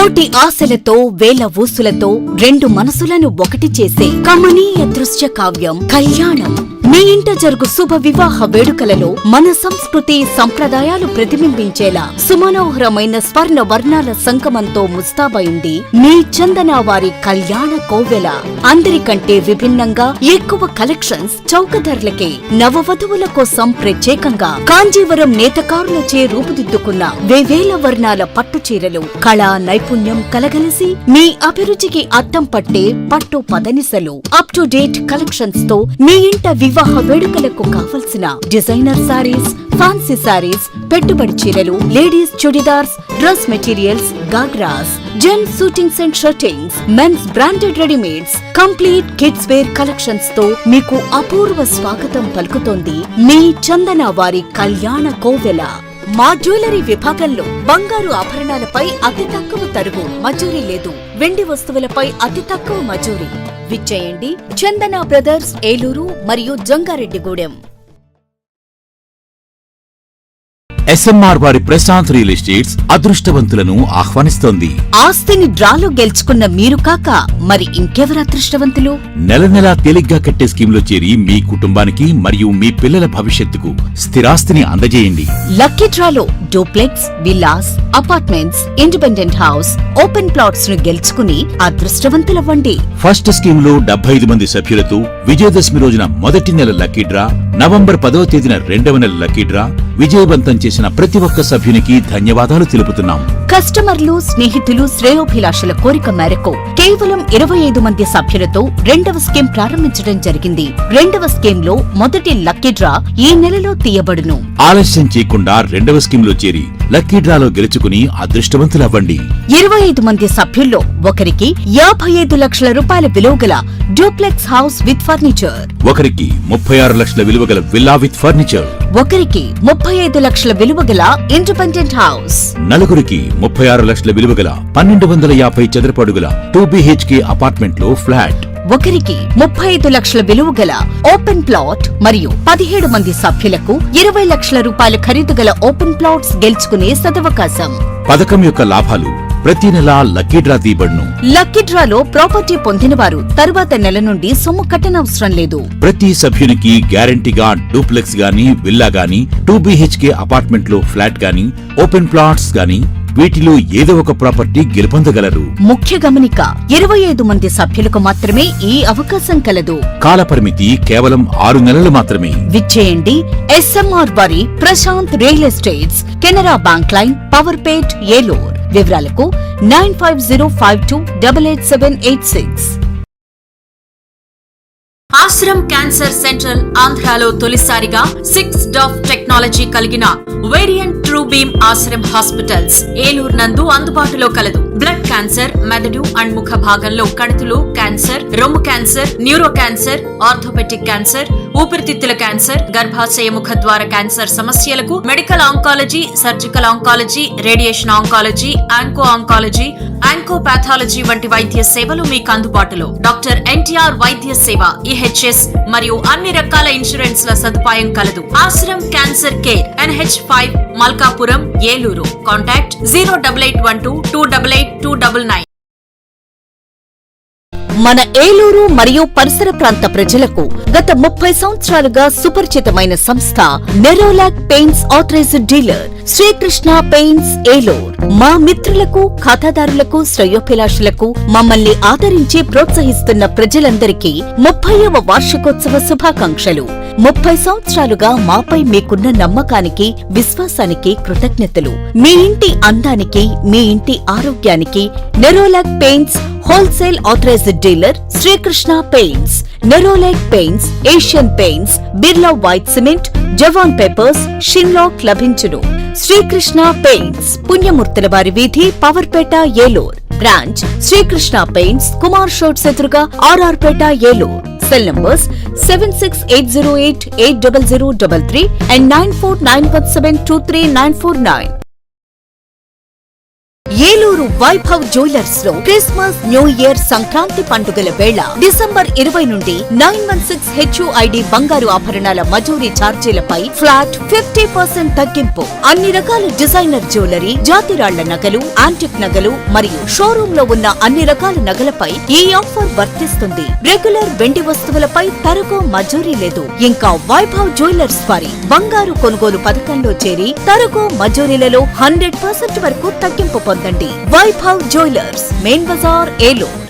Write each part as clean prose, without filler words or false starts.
కోటి ఆశలతో వేల ఊసులతో రెండు మనసులను ఒకటి చేసే కమనీయ దృశ్య కావ్యం కళ్యాణం. మీ ఇంట జరుగు శుభ వివాహ వేడుకలలో మన సంస్కృతి సంప్రదాయాలు ప్రతిబింబించేలా సుమనోహరమైన స్వర్ణ వర్ణాల సంగమంతో ముస్తాబైంది మీ చందన వారి కళ్యాణ కోవెల. అందరికంటే విభిన్నంగా ఎక్కువ కలెక్షన్స్ చౌక ధరలకే నవవధువుల కోసం ప్రత్యేకంగా కాంజీవరం నేతకారులచే రూపుదిద్దుకున్న వేవేల వర్ణాల పట్టు చీరలు కళా నైపుణ్యం కలగలిసి మీ అభిరుచికి అద్దం పట్టే పట్టు పదనిసలు అప్ టు డేట్ కలెక్షన్స్ తో మీ ఇంట వివాహ వేడుకలకు కావలసిన డిజైనర్ సారీస్, ఫ్యాన్సీ సారీస్, పెట్టుబడి చీరలు, ladies churidars, dress materials, ghagras, gents suitings and shirtings, men's branded readymades, complete kids wear collections తో మీకు అపూర్వ స్వాగతం పలుకుతోంది మీ చందన వారి కళ్యాణ కోవెల. మా జ్యువెలరీ విభాగంలో బంగారు ఆభరణాలపై అతి తక్కువ తరుగు మజూరీ లేదు. వెండి వస్తువులపై అతి తక్కువ మజూరీ. విచ్చేయండి చందన బ్రదర్స్, ఏలూరు మరియు జంగారెడ్డిగూడెం. ఎస్ఎంఆర్ వారి ప్రశాంత్ రియల్ ఎస్టేట్స్ అదృష్టవంతులను ఆహ్వానిస్తోంది. ఆస్తిని డ్రాలో గెలుచుకున్న మీరు కాక మరి ఇంకెవరు అదృష్టవంతులు? నెల నెలా తేలిగ్గా కట్టే స్కీమ్ లో చేరి మీ కుటుంబానికి మరియు మీ పిల్లల భవిష్యత్తుకు స్థిరాస్తిని అందజేయండి. లక్కీ డ్రాలో duplex, villas, apartments, independent house, open plots ను గెలుచుకుని అదృష్టవంతులవ్వండి. ఫస్ట్ స్కీమ్ లో 75 మంది సభ్యులతో విజయదశమి రోజున మొదటి నెల లక్కీ డ్రా, నవంబర్ 10వ తేదీన రెండవ నెల లక్కీ డ్రా విజయవంతం చేసిన ప్రతి ఒక్క సభ్యునికి ధన్యవాదాలు తెలుపుతున్నాం. కస్టమర్లు, స్నేహితులు, శ్రేయోభిలాషుల కోరిక మేరకు కేవలం 25 మంది సభ్యులతో రెండవ స్కీమ్ ప్రారంభించడం జరిగింది. రెండవ స్కీమ్ లో మొదటి లక్కీ డ్రా ఈ నెలలో తీయబడును. ఆలస్యం చేయకుండా రెండవ స్కీమ్ లో చేరి లక్కీ డ్రాలో గెలుచుకుని అదృష్టవంతులవ్వండి. 25 మంది సభ్యుల్లో ఒకరికి 55 లక్షల రూపాయల విలువగల డూప్లెక్స్ హౌస్ విత్ ఫర్నిచర్, ఒకరికి 36 లక్షల విలువగల విల్లా విత్ ఫర్నిచర్, ఒకరికి 35 లక్షల విలువగల ఇండిపెండెంట్ హౌస్, నలుగురికి 36 లక్షల విలువగల 1250 చదరపు అడుగుల 2BHK అపార్ట్మెంట్ లో ఫ్లాట్, ఒకరికి 35 లక్షల విలువగల ఓపెన్ ప్లాట్ మరియు 17 మంది సభ్యులకు 20 లక్షల రూపాయల ఖరీదు గల ఓపెన్ ప్లాట్స్ గెలుచుకునే సదవకాశం. పథకం యొక్క లాభాలు ప్రతి నెలా లక్కీ డ్రా తీయబడును. లక్కీ డ్రాలో ప్రాపర్టీ పొందిన వారు తరువాత నెల నుండి సొమ్ము కట్టనవసరం లేదు. ప్రతి సభ్యునికి గ్యారంటీగా డూప్లెక్స్ గానీ, విల్లా గానీ, 2BHK అపార్ట్మెంట్ లో ఫ్లాట్ గానీ, ఓపెన్ ప్లాట్స్ గానీ వీటిలో ఏదో ఒక ప్రాపర్టీ గెలుపొందగలరు. ముఖ్య గమనిక, 25 మంది సభ్యులకు మాత్రమే ఈ అవకాశం కలదు. కాలపరిమితి కేవలం 6 నెలలు మాత్రమే. విచ్చేయండి ఎస్ఎంఆర్ వారి Prashant real estates, Canara bank line, Powerpet, Eluru. వివరాలకు 9505288786. ఆశ్రమ్ క్యాన్సర్ సెంట్రల్ ఆంధ్రాలో తొలిసారిగా 6 డాఫ్ టెక్నాలజీ కలిగిన variant true beam Ashram hospitals Eluru నందు అందుబాటులో కలదు. బ్లడ్ క్యాన్సర్, మెదడు అండ్ ముఖ భాగంలో కణుతులు క్యాన్సర్, రొమ్ము cancer, neuro cancer, orthopaedic cancer, ఊపిరితిత్తుల క్యాన్సర్, గర్భాశయ ముఖ ద్వార క్యాన్సర్ సమస్యలకు medical oncology, surgical oncology, radiation oncology, onco oncology, oncopathology వంటి వైద్య సేవలు మీకు అందుబాటులో. డాక్టర్ ఎన్టీఆర్ వైద్య సేవ, EHS మరియు అన్ని రకాల ఇన్సూరెన్స్ ల సదుపాయం కలదు. Ashram cancer care, NH5, Malkapuram, Eluru. Contact 08812288299. మన ఏలూరు మరియు పరిసర ప్రాంత ప్రజలకు గత 30 సంవత్సరాలుగా సుపరిచితమైన సంస్థ Nerolac paints authorised dealer Srikrishna paints Eluru. మా మిత్రులకు, ఖాతాదారులకు, శ్రేయోభిలాషులకు మమ్మల్ని ఆదరించి ప్రోత్సహిస్తున్న ప్రజలందరికీ 30వ వార్షికోత్సవ శుభాకాంక్షలు. 30 సంవత్సరాలుగా మాపై మీకున్న నమ్మకానికి, విశ్వాసానికి కృతజ్ఞతలు. మీ ఇంటి అందానికి, మీ ఇంటి ఆరోగ్యానికి Nerolac paints wholesale authorised dealer Srikrishna paints. Nerolac paints, Asian paints, Birla white cement, జవాన్ పేపర్స్, షిన్లాక్ లభించును. శ్రీకృష్ణ పెయింట్స్, పుణ్యమూర్తుల వారి వీధి, పవర్పేట, ఏలూరు. బ్రాంచ్ శ్రీకృష్ణ పెయింట్స్, కుమార్ షోట్స్ ఎదురుగా, RR Peta, Eluru. Cell numbers 7680880033 and 9491723949. Eluru Vaibhav jewellers లో క్రిస్మస్, న్యూ ఇయర్, సంక్రాంతి పండుగల వేళ డిసెంబర్ 20 నుండి 916 HUID బంగారు ఆభరణాల మజూరీ ఛార్జీలపై ఫ్లాట్ 50% తగ్గింపు. అన్ని రకాల డిజైనర్ జ్యువెలరీ, జాతిరాళ్ల నగలు, యాంటిక్ నగలు మరియు షోరూమ్ లో ఉన్న అన్ని రకాల నగలపై ఈ ఆఫర్ వర్తిస్తుంది. రెగ్యులర్ వెండి వస్తువులపై తరగో మజూరీ లేదు. ఇంకా వైభవ్ జ్యువెలర్స్ వారి బంగారు కొనుగోలు పథకంలో చేరి తరగో మజూరీలలో 100% వరకు తగ్గింపు పొందండి. Vaibhav jewellers, main Bazar, Eluru.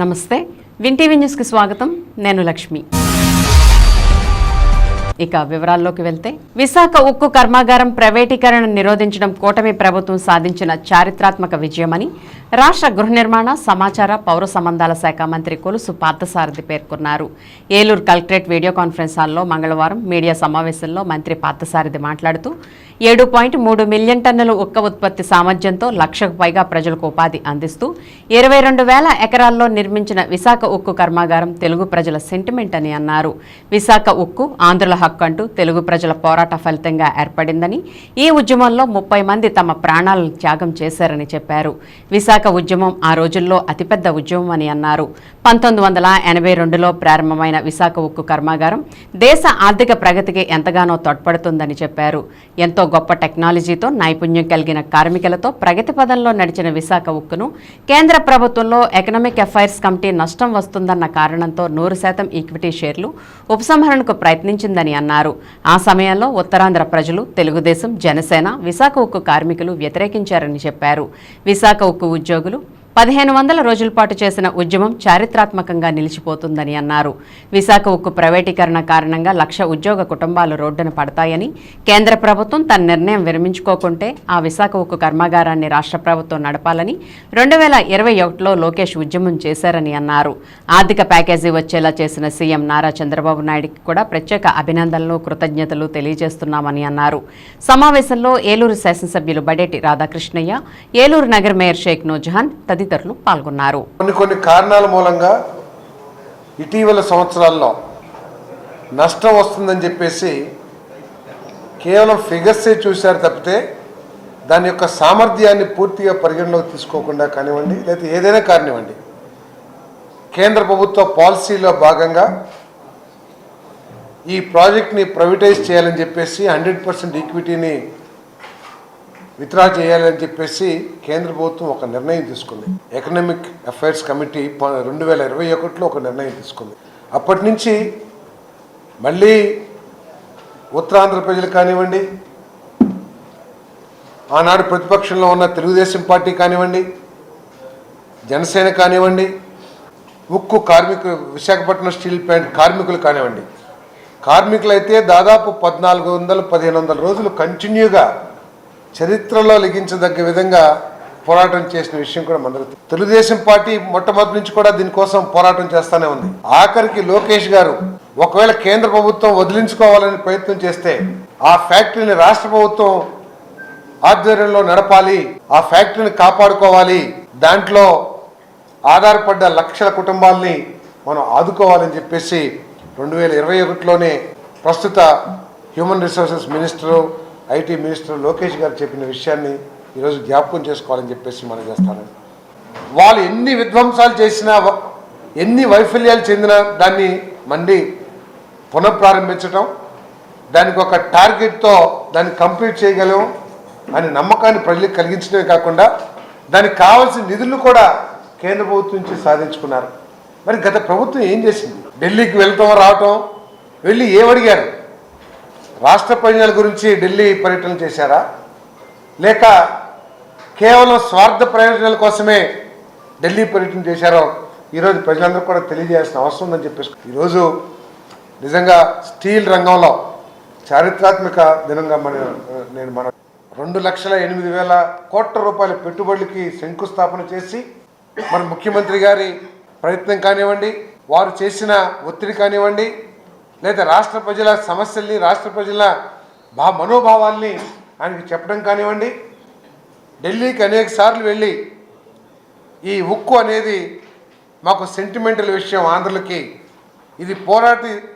నమస్తే, విన్ టీవీ న్యూస్కి స్వాగతం. నేను లక్ష్మి. ఇక వివరాల్లోకి వెళ్తే, విశాఖ ఉక్కు కర్మాగారం ప్రైవేటీకరణ నిరోధించడం కూటమి ప్రభుత్వం సాధించిన చారిత్రాత్మక విజయమని రాష్ట్ర గృహ నిర్మాణ, సమాచార, పౌర సంబంధాల శాఖ మంత్రి కొలుసు పార్థసారథి పేర్కొన్నారు. ఏలూరు కలెక్టరేట్ వీడియో కాన్ఫరెన్స్ హాల్లో మంగళవారం మీడియా సమావేశంలో మంత్రి పార్థసారథి మాట్లాడుతూ 7.3 మిలియన్ టన్నుల ఉక్క ఉత్పత్తి సామర్థ్యంతో 1,00,000కు పైగా ప్రజలకు ఉపాధి అందిస్తూ 22,000 ఎకరాల్లో నిర్మించిన విశాఖ ఉక్కు కర్మాగారం తెలుగు ప్రజల సెంటిమెంట్ అని అన్నారు. విశాఖ ఉక్కు ఆంధ్రుల హక్కు అంటూ తెలుగు ప్రజల పోరాట ఫలితంగా ఏర్పడిందని, ఈ ఉద్యమంలో 30 మంది తమ ప్రాణాలను త్యాగం చేశారని చెప్పారు. విశాఖ ఉద్యమం ఆ రోజుల్లో అతిపెద్ద ఉద్యమం అని అన్నారు. 1982లో ప్రారంభమైన విశాఖ ఉక్కు కర్మాగారం దేశ ఆర్థిక ప్రగతికి ఎంతగానో తోడ్పడుతుందని చెప్పారు. ఎంతో గొప్ప టెక్నాలజీతో, నైపుణ్యం కలిగిన కార్మికులతో ప్రగతి పదంలో నడిచిన విశాఖ ఉక్కును కేంద్ర ప్రభుత్వంలో ఎకనామిక్ అఫైర్స్ కమిటీ నష్టం వస్తుందన్న కారణంతో 100% ఈక్విటీ షేర్లు ఉపసంహరణకు ప్రయత్నించిందని అన్నారు. ఆ సమయంలో ఉత్తరాంధ్ర ప్రజలు, తెలుగుదేశం, జనసేన విశాఖ ఉక్కు కార్మికులు వ్యతిరేకించారని చెప్పారు. విశాఖ ఉక్కు ఉద్యోగులు 1500 రోజుల పాటు చేసిన ఉద్యమం చారిత్రాత్మకంగా నిలిచిపోతుందని అన్నారు. విశాఖ ఉక్కు ప్రైవేటీకరణ కారణంగా 1,00,000 ఉద్యోగ కుటుంబాలు రోడ్డున పడతాయని, కేంద్ర ప్రభుత్వం తన నిర్ణయం విరమించుకోకుంటే ఆ విశాఖ ఉక్కు కర్మాగారాన్ని రాష్ట్ర ప్రభుత్వం నడపాలని 2021లో లోకేష్ ఉద్యమం చేశారని అన్నారు. ఆర్థిక ప్యాకేజీ వచ్చేలా చేసిన సీఎం నారా చంద్రబాబు నాయుడుకి కూడా ప్రత్యేక అభినందనలు, కృతజ్ఞతలు తెలియజేస్తున్నామని అన్నారు. సమావేశంలో ఏలూరు శాసనసభ్యులు బడేటి రాధాకృష్ణయ్య, ఏలూరు నగర మేయర్ షేక్ నూజహాన్ తదితరులు పాల్గొన్నారు. కొన్ని కారణాల మూలంగా ఇటీవల సంవత్సరాల్లో నష్టం వస్తుందని చెప్పేసి కేవలం ఫిగర్సే చూశారు తప్పితే దాని యొక్క సామర్థ్యాన్ని పూర్తిగా పరిగణలోకి తీసుకోకుండా కానివ్వండి, లేదా ఏదైనా కానివ్వండి, కేంద్ర ప్రభుత్వ పాలసీలో భాగంగా ఈ ప్రాజెక్ట్ని ప్రైవేటైజ్ చేయాలని చెప్పేసి 100% ఈక్విటీని విత్డ్రా చేయాలని చెప్పేసి కేంద్ర ప్రభుత్వం ఒక నిర్ణయం తీసుకుంది. ఎకనామిక్ అఫైర్స్ కమిటీ 2021లో ఒక నిర్ణయం తీసుకుంది. అప్పటి నుంచి మళ్ళీ ఉత్తరాంధ్ర ప్రజలు కానివ్వండి, ఆనాడు ప్రతిపక్షంలో ఉన్న తెలుగుదేశం పార్టీ కానివ్వండి, జనసేన కానివ్వండి, ఉక్కు కార్మికులు, విశాఖపట్నం స్టీల్ ప్లాంట్ కార్మికులు కానివ్వండి, కార్మికులైతే దాదాపు 1400-1500 రోజులు కంటిన్యూగా చరిత్రలో లిఖించదగ్గ విధంగా పోరాటం చేసిన విషయం కూడా మనకు తెలుగుదేశం పార్టీ మొట్టమొదటి నుంచి కూడా దీనికోసం పోరాటం చేస్తూనే ఉంది. ఆఖరికి లోకేష్ గారు ఒకవేళ కేంద్ర ప్రభుత్వం వదిలించుకోవాలని ప్రయత్నం చేస్తే ఆ ఫ్యాక్టరీని రాష్ట్ర ప్రభుత్వం ఆధ్వర్యంలో నడపాలి, ఆ ఫ్యాక్టరీని కాపాడుకోవాలి, దాంట్లో ఆధారపడ్డ 1,00,000 కుటుంబాలని మనం ఆదుకోవాలని చెప్పేసి 2021లోనే ప్రస్తుత human resources minister, IT minister Lokesh గారు చెప్పిన విషయాన్ని ఈరోజు జ్ఞాపకం చేసుకోవాలని చెప్పేసి మనం చేస్తాను. వాళ్ళు ఎన్ని విధ్వంసాలు చేసినా, ఎన్ని వైఫల్యాలు చెందినా దాన్ని మళ్ళీ పునఃప్రారంభించడం, దానికి ఒక టార్గెట్తో దాన్ని కంప్లీట్ చేయగలం అనే నమ్మకాన్ని ప్రజలకు కలిగించడమే కాకుండా దానికి కావాల్సిన నిధులు కూడా కేంద్ర ప్రభుత్వం నుంచి సాధించుకున్నారు. మరి గత ప్రభుత్వం ఏం చేసింది? ఢిల్లీకి వెళ్తాం రావటం, వెళ్ళి ఏమడిగారు? రాష్ట్ర ప్రయోజనాల గురించి ఢిల్లీ పర్యటన చేశారా, లేక కేవలం స్వార్థ ప్రయోజనాల కోసమే ఢిల్లీ పర్యటన చేశారో ఈరోజు ప్రజలందరూ కూడా తెలియజేయాల్సిన అవసరం ఉందని చెప్పేసి ఈరోజు నిజంగా స్టీల్ రంగంలో చారిత్రాత్మక దినంగా నేను 2,08,000 కోట్ల రూపాయల పెట్టుబడులకి శంకుస్థాపన చేసి మన ముఖ్యమంత్రి గారి ప్రయత్నం కానివ్వండి, వారు చేసిన ఒత్తిడి కానివ్వండి, లేదా రాష్ట్ర ప్రజల సమస్యల్ని, రాష్ట్ర ప్రజల మనోభావాల్ని ఆయనకి చెప్పడం కానివ్వండి, ఢిల్లీకి అనేక సార్లు వెళ్ళి ఈ ఉక్కు అనేది మాకు సెంటిమెంటల్ విషయం, ఆంధ్రులకి ఇది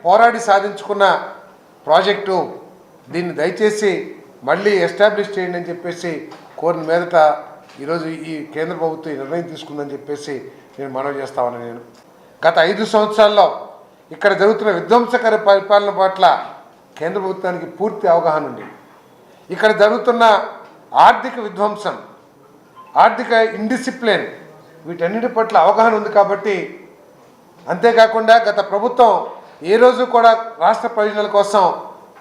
పోరాడి సాధించుకున్న ప్రాజెక్టు, దీన్ని దయచేసి మళ్ళీ ఎస్టాబ్లిష్ చేయండి అని చెప్పేసి కోరిన మీదట ఈరోజు ఈ కేంద్ర ప్రభుత్వం నిర్ణయం తీసుకుందని చెప్పేసి నేను మనవి చేస్తా ఉన్నాను. నేను గత 5 సంవత్సరాల్లో ఇక్కడ జరుగుతున్న విధ్వంసకర పరిపాలన పట్ల కేంద్ర ప్రభుత్వానికి పూర్తి అవగాహన ఉంది. ఇక్కడ జరుగుతున్న ఆర్థిక విధ్వంసం, ఆర్థిక ఇండిసిప్లిన్, వీటన్నిటి పట్ల అవగాహన ఉంది. కాబట్టి అంతేకాకుండా గత ప్రభుత్వం ఏ రోజు కూడా రాష్ట్ర ప్రయోజనాల కోసం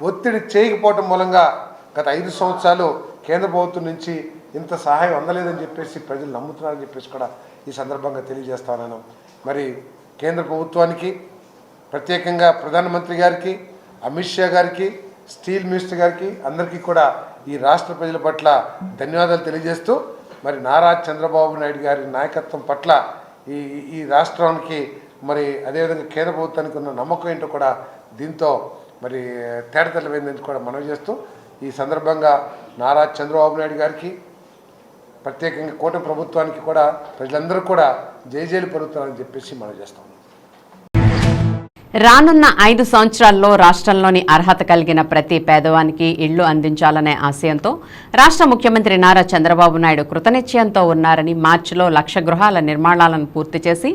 ఒత్తిడి చేయకపోవటం మూలంగా గత 5 సంవత్సరాలు కేంద్ర ప్రభుత్వం నుంచి ఇంత సహాయం అందలేదని చెప్పేసి ప్రజలు నమ్ముతున్నారని చెప్పేసి కూడా ఈ సందర్భంగా తెలియజేస్తా ఉన్నాను. మరి కేంద్ర ప్రభుత్వానికి, ప్రత్యేకంగా ప్రధానమంత్రి గారికి, అమిత్ షా గారికి, స్టీల్ మినిస్టర్ గారికి, అందరికీ కూడా ఈ రాష్ట్ర ప్రజల పట్ల ధన్యవాదాలు తెలియజేస్తూ, మరి నారా చంద్రబాబు నాయుడు గారి నాయకత్వం పట్ల ఈ రాష్ట్రానికి, మరి అదేవిధంగా కేంద్ర ప్రభుత్వానికి ఉన్న నమ్మకం ఏంటో కూడా దీంతో మరి తేటతెల్లమైందని కూడా మనవి చేస్తూ, ఈ సందర్భంగా నారా చంద్రబాబు నాయుడు గారికి, ప్రత్యేకంగా కూటమి ప్రభుత్వానికి కూడా ప్రజలందరూ కూడా జైజైలు పలుకుతారని చెప్పేసి మనం చేస్తాం. రానున్న 5 సంవత్సరాల్లో రాష్ట్రంలోని అర్హత కలిగిన ప్రతి పేదవానికి ఇళ్లు అందించాలనే ఆశయంతో రాష్ట్ర ముఖ్యమంత్రి నారా చంద్రబాబు నాయుడు కృతనిశ్చయంతో ఉన్నారని, మార్చిలో 1,00,000 గృహాల నిర్మాణాలను పూర్తి చేసి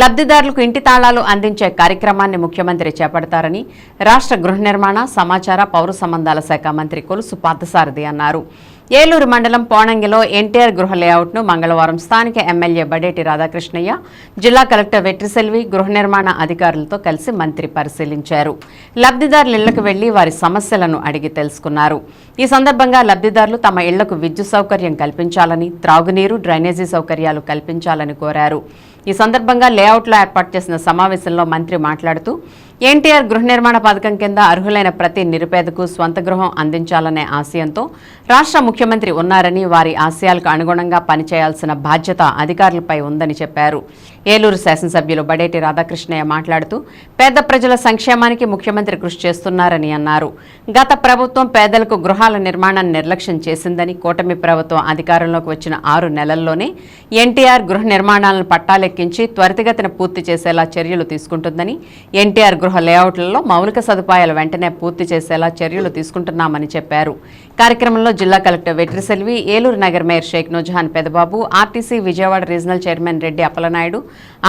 లబ్ధిదారులకు ఇంటి తాళాలు అందించే కార్యక్రమాన్ని ముఖ్యమంత్రి చేపడతారని రాష్ట్ర గృహ నిర్మాణ, సమాచార, పౌర సంబంధాల శాఖ మంత్రి కొలుసు పార్థసారథి అన్నారు. ఏలూరు మండలం పోణంగిలో ఎన్టీఆర్ గృహ లేఅవుట్ను మంగళవారం స్థానిక ఎమ్మెల్యే బడేటి రాధాకృష్ణయ్య, జిల్లా కలెక్టర్ వెట్రిసెల్వి, గృహ నిర్మాణ అధికారులతో కలిసి మంత్రి పరిశీలించారు. లబ్ధిదారుల ఇళ్లకు వెళ్లి వారి సమస్యలను అడిగి తెలుసుకున్నారు. ఈ సందర్భంగా లబ్ధిదారులు తమ ఇళ్లకు విద్యుత్ సౌకర్యం కల్పించాలని, త్రాగునీరు, డ్రైనేజీ సౌకర్యాలు కల్పించాలని కోరారు. ఈ సందర్భంగా లేఅవుట్లో ఏర్పాటు చేసిన సమావేశంలో మంత్రి మాట్లాడుతూ, ఎన్టీఆర్ గృహ నిర్మాణ పథకం కింద అర్హులైన ప్రతి నిరుపేదకు స్వంత గృహం అందించాలనే ఆశయంతో రాష్ట్ర ముఖ్యమంత్రి ఉన్నారని, వారి ఆశయాలకు అనుగుణంగా పనిచేయాల్సిన బాధ్యత అధికారులపై ఉందని చెప్పారు. ఏలూరు శాసనసభ్యులు బడేటి రాధాకృష్ణయ్య మాట్లాడుతూ, పేద ప్రజల సంక్షేమానికి ముఖ్యమంత్రి కృషి చేస్తున్నారని అన్నారు. గత ప్రభుత్వం పేదలకు గృహాల నిర్మాణాన్ని నిర్లక్ష్యం చేసిందని, కూటమి ప్రభుత్వం అధికారంలోకి వచ్చిన 6 నెలల్లోనే ఎన్టీఆర్ గృహ నిర్మాణాలను పట్టాలెక్కించి త్వరితగతిన పూర్తి చేసేలా చర్యలు తీసుకుంటుందని, ఎన్టీఆర్ గృహ లేఅవుట్లలో మౌలిక సదుపాయాలు వెంటనే పూర్తి చేసేలా చర్యలు తీసుకుంటున్నామని చెప్పారు. కార్యక్రమంలో జిల్లా కలెక్టర్ వెట్రిసెల్వి, ఏలూరు నగర mayor Shaik Noorjahan Pedababu, RTC Vijayawada regional chairman Reddy Appalanaidu,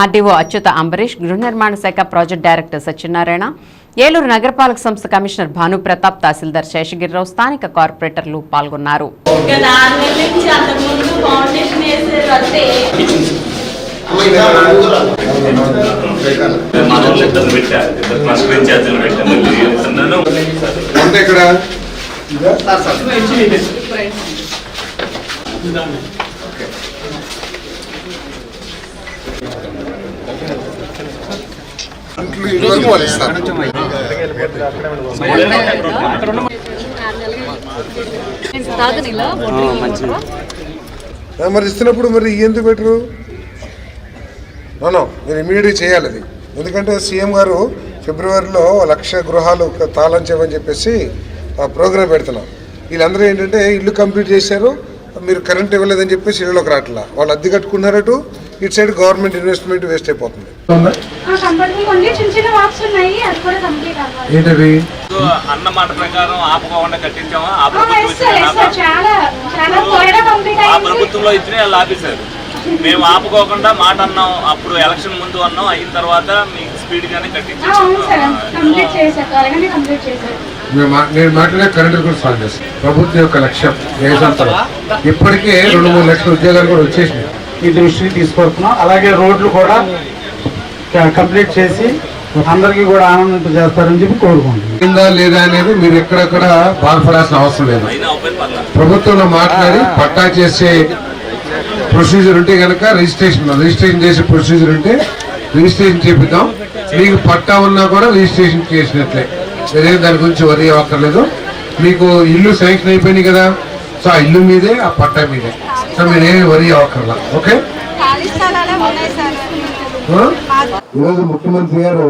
RDO Achyuta Ambarish, గృహ నిర్మాణ శాఖ ప్రాజెక్ట్ డైరెక్టర్ సత్యనారాయణ, ఏలూరు నగరపాలక సంస్థ కమిషనర్ భానుప్రతాప్, తహసీల్దార్ శేషగిరిరావు, స్థానిక కార్పొరేటర్లు పాల్గొన్నారు. మరి ఇస్తున్నప్పుడు మరి ఎందుకు పెట్టరు? మీరు ఇమీడియట్గా చేయాలి అది. ఎందుకంటే సీఎం గారు ఫిబ్రవరిలో 1,00,000 గృహాలు తాళం చేయమని చెప్పేసి ప్రోగ్రాం పెడుతున్నాం. వీళ్ళందరూ ఏంటంటే ఇల్లు కంప్లీట్ చేశారు, మీరు కరెంట్ ఇవ్వలేదని చెప్పేసి ఇళ్ళలోకి రావట్లా, వాళ్ళు అద్దె కట్టుకున్నారటు, ఇటు సైడ్ గవర్నమెంట్ ఇన్వెస్ట్మెంట్ వేస్ట్ అయిపోతుంది. ఏంటది అన్నమాట ప్రకారం ఆపుకోకుండా కట్టించామా? ఆ ప్రభుత్వంలో ఇచ్చిన వాళ్ళు ఆపేశారు. మేము ఆపుకోకుండా మాట అన్నాం, అప్పుడు ఎలక్షన్ ముందు అన్నాం, అయిన తర్వాత మీకు స్పీడ్ గానే కట్టించాం. నేను మాట్లాడే కరెంట్ కూడా సాల్వ్ చేస్తాను. ప్రభుత్వం యొక్క లక్ష్యం దేశంలో ఇప్పటికే 2-3 లక్షల ఉద్యోగాలు కూడా వచ్చేసినాయి. ఈ దృష్టిని తీసుకొస్తున్నాం. అలాగే రోడ్లు కూడా కంప్లీట్ చేసి అందరికీ కూడా ఆనందింపజేస్తారని చెప్పి కోరుకుంటున్నాం. లేదా అనేది మీరు ఎక్కడెక్కడ బాధపడాల్సిన అవసరం లేదు. ప్రభుత్వంలో మాట్లాడి పట్టా చేసే ప్రొసీజర్ ఉంటే కనుక రిజిస్ట్రేషన్ చేసే ప్రొసీజర్ ఉంటే రిజిస్ట్రేషన్ చేపిద్దాం. మీకు పట్టా ఉన్నా కూడా రిజిస్ట్రేషన్ చేసినట్లే, మీరేం దాని గురించి వరి అవ్వక్కర్లేదు. మీకు ఇల్లు శాంక్షన్ అయిపోయింది కదా, సో ఆ ఇల్లు మీదే ఆ పట్టా మీదే, సో మీరేమి వరి అవ్వక్కర్లా. ఓకే. ఈరోజు ముఖ్యమంత్రి గారు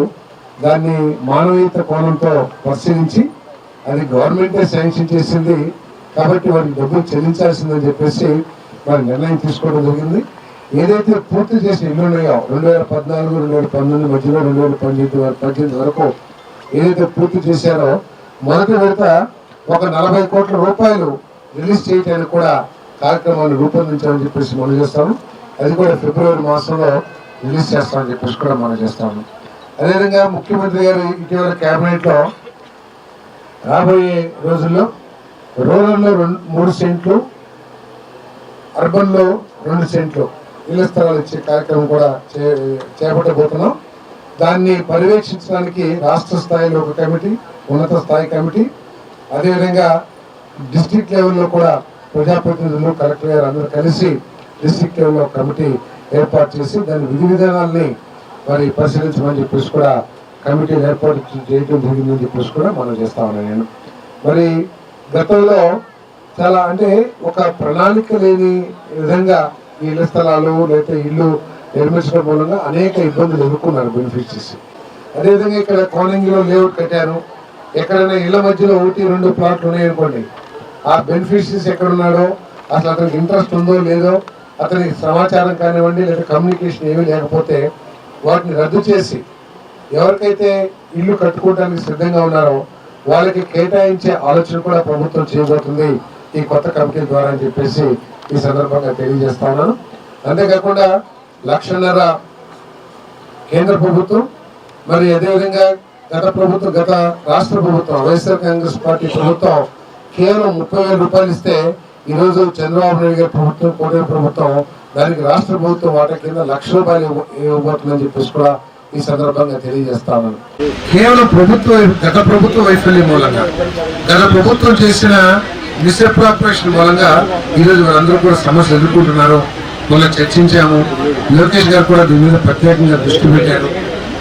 దాన్ని మానవీయత కోణంతో పరిశీలించి అది గవర్నమెంటే శాంక్షన్ చేసింది కాబట్టి వారికి డబ్బులు చెల్లించాల్సిందని చెప్పేసి వారి నిర్ణయం తీసుకోవడం జరిగింది. ఏదైతే పూర్తి చేసిన ఇల్లు ఉన్నాయో 2014, 2019 మధ్యలో 2018 వరకు ఏదైతే పూర్తి చేశారో మొదటి విడత ఒక 40 కోట్ల రూపాయలు రిలీజ్ చేయడానికి కూడా కార్యక్రమాన్ని రూపొందించామని చెప్పేసి మనం చేస్తాము. అది కూడా ఫిబ్రవరి మాసంలో రిలీజ్ చేస్తామని చెప్పేసి కూడా మనం చేస్తాము. అదేవిధంగా ముఖ్యమంత్రి గారు ఇటీవల కేబినెట్ లో రాబోయే రోజుల్లో రూరల్లో 3 సెంట్లు, అర్బన్ లో 2 సెంట్లు ఇళ్ల స్థలాలు ఇచ్చే కార్యక్రమం కూడా చేపట్టబోతున్నాం. దాన్ని పర్యవేక్షించడానికి రాష్ట్ర స్థాయిలో ఒక కమిటీ, ఉన్నత స్థాయి కమిటీ, అదేవిధంగా డిస్ట్రిక్ట్ లెవెల్లో కూడా ప్రజాప్రతినిధులు, కలెక్టర్ గారు అందరూ కలిసి డిస్ట్రిక్ట్ లెవెల్లో కమిటీ ఏర్పాటు చేసి దాని విధి విధానాల్ని మరి పరిశీలించమని చెప్పేసి కూడా కమిటీని ఏర్పాటు చేయడం జరిగిందని చెప్పేసి కూడా మనం చేస్తా ఉన్నాను నేను. మరి గతంలో చాలా అంటే ఒక ప్రణాళిక లేని విధంగా ఈ ఇళ్ల స్థలాలు లేకపోతే ఇల్లు నిర్మించడం మూలంగా అనేక ఇబ్బందులు ఎదుర్కొన్నారు బెనిఫిషరీస్. అదేవిధంగా ఇక్కడ కోనంగిలో లేఅవుట్ కట్టారు, ఎక్కడైనా ఇళ్ల మధ్యలో 1-2 ప్లాట్లు ఉన్నాయనుకోండి, ఆ బెనిఫిషరీస్ ఎక్కడున్నాడో, అసలు అతనికి ఇంట్రెస్ట్ ఉందో లేదో, అతనికి సమాచారం కానివ్వండి లేదా కమ్యూనికేషన్ ఏమీ లేకపోతే వాటిని రద్దు చేసి ఎవరికైతే ఇల్లు కట్టుకోవడానికి సిద్ధంగా ఉన్నారో వాళ్ళకి కేటాయించే ఆలోచన కూడా ప్రభుత్వం చేయబోతుంది ఈ కొత్త కమిటీ ద్వారా అని చెప్పేసి ఈ సందర్భంగా తెలియజేస్తా ఉన్నాను. అంతేకాకుండా 1,00,000 కేంద్ర ప్రభుత్వం, మరి అదేవిధంగా గత రాష్ట్ర ప్రభుత్వం వైఎస్ఆర్ కాంగ్రెస్ పార్టీ ప్రభుత్వం కేవలం 30,000 రూపాయలు ఇస్తే ఈరోజు చంద్రబాబు నాయుడు గారి ప్రభుత్వం, కూటమి ప్రభుత్వం దానికి రాష్ట్ర ప్రభుత్వం వాటా కింద 1,00,000 రూపాయలు ఇవ్వబోతుందని చెప్పేసి కూడా ఈ సందర్భంగా తెలియజేస్తా ఉన్నాను. కేవలం గత ప్రభుత్వ వైఫల్యం మూలంగా, గత ప్రభుత్వం చేసిన మిస్అప్రాపరేషన్ మూలంగా ఈరోజు వాళ్ళందరూ కూడా సమస్యలు ఎదుర్కొంటున్నారు. మొన్న చర్చించాము, లోకేష్ గారు కూడా దీని మీద ప్రత్యేకంగా దృష్టి పెట్టారు.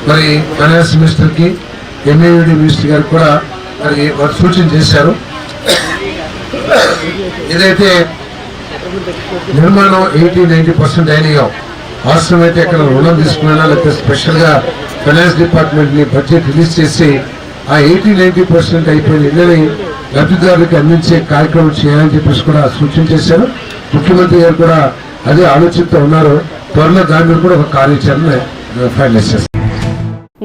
మరి ఫైనాన్స్ మినిస్టర్కి, ఎంఏయుడి మినిస్టర్ గారు కూడా మరి వారు సూచన చేశారు. ఏదైతే నిర్మాణం 80-90% అయినాయో, అవసరమైతే ఎక్కడ రుణం తీసుకున్నా లేకపోతే స్పెషల్గా ఫైనాన్స్ డిపార్ట్మెంట్ని బడ్జెట్ రిలీజ్ చేసి ఆ 80-90% అయిపోయిన ఇళ్ళని లబ్ధిదారులకు అందించే కార్యక్రమం చేయాలని చెప్పేసి కూడా సూచన చేశారు. ముఖ్యమంత్రి గారు కూడా అదే ఆలోచనతో ఉన్నారు. త్వరలో దాని మీద కూడా ఒక కార్యాచరణ ఫైనలైజ్ చేస్తారు.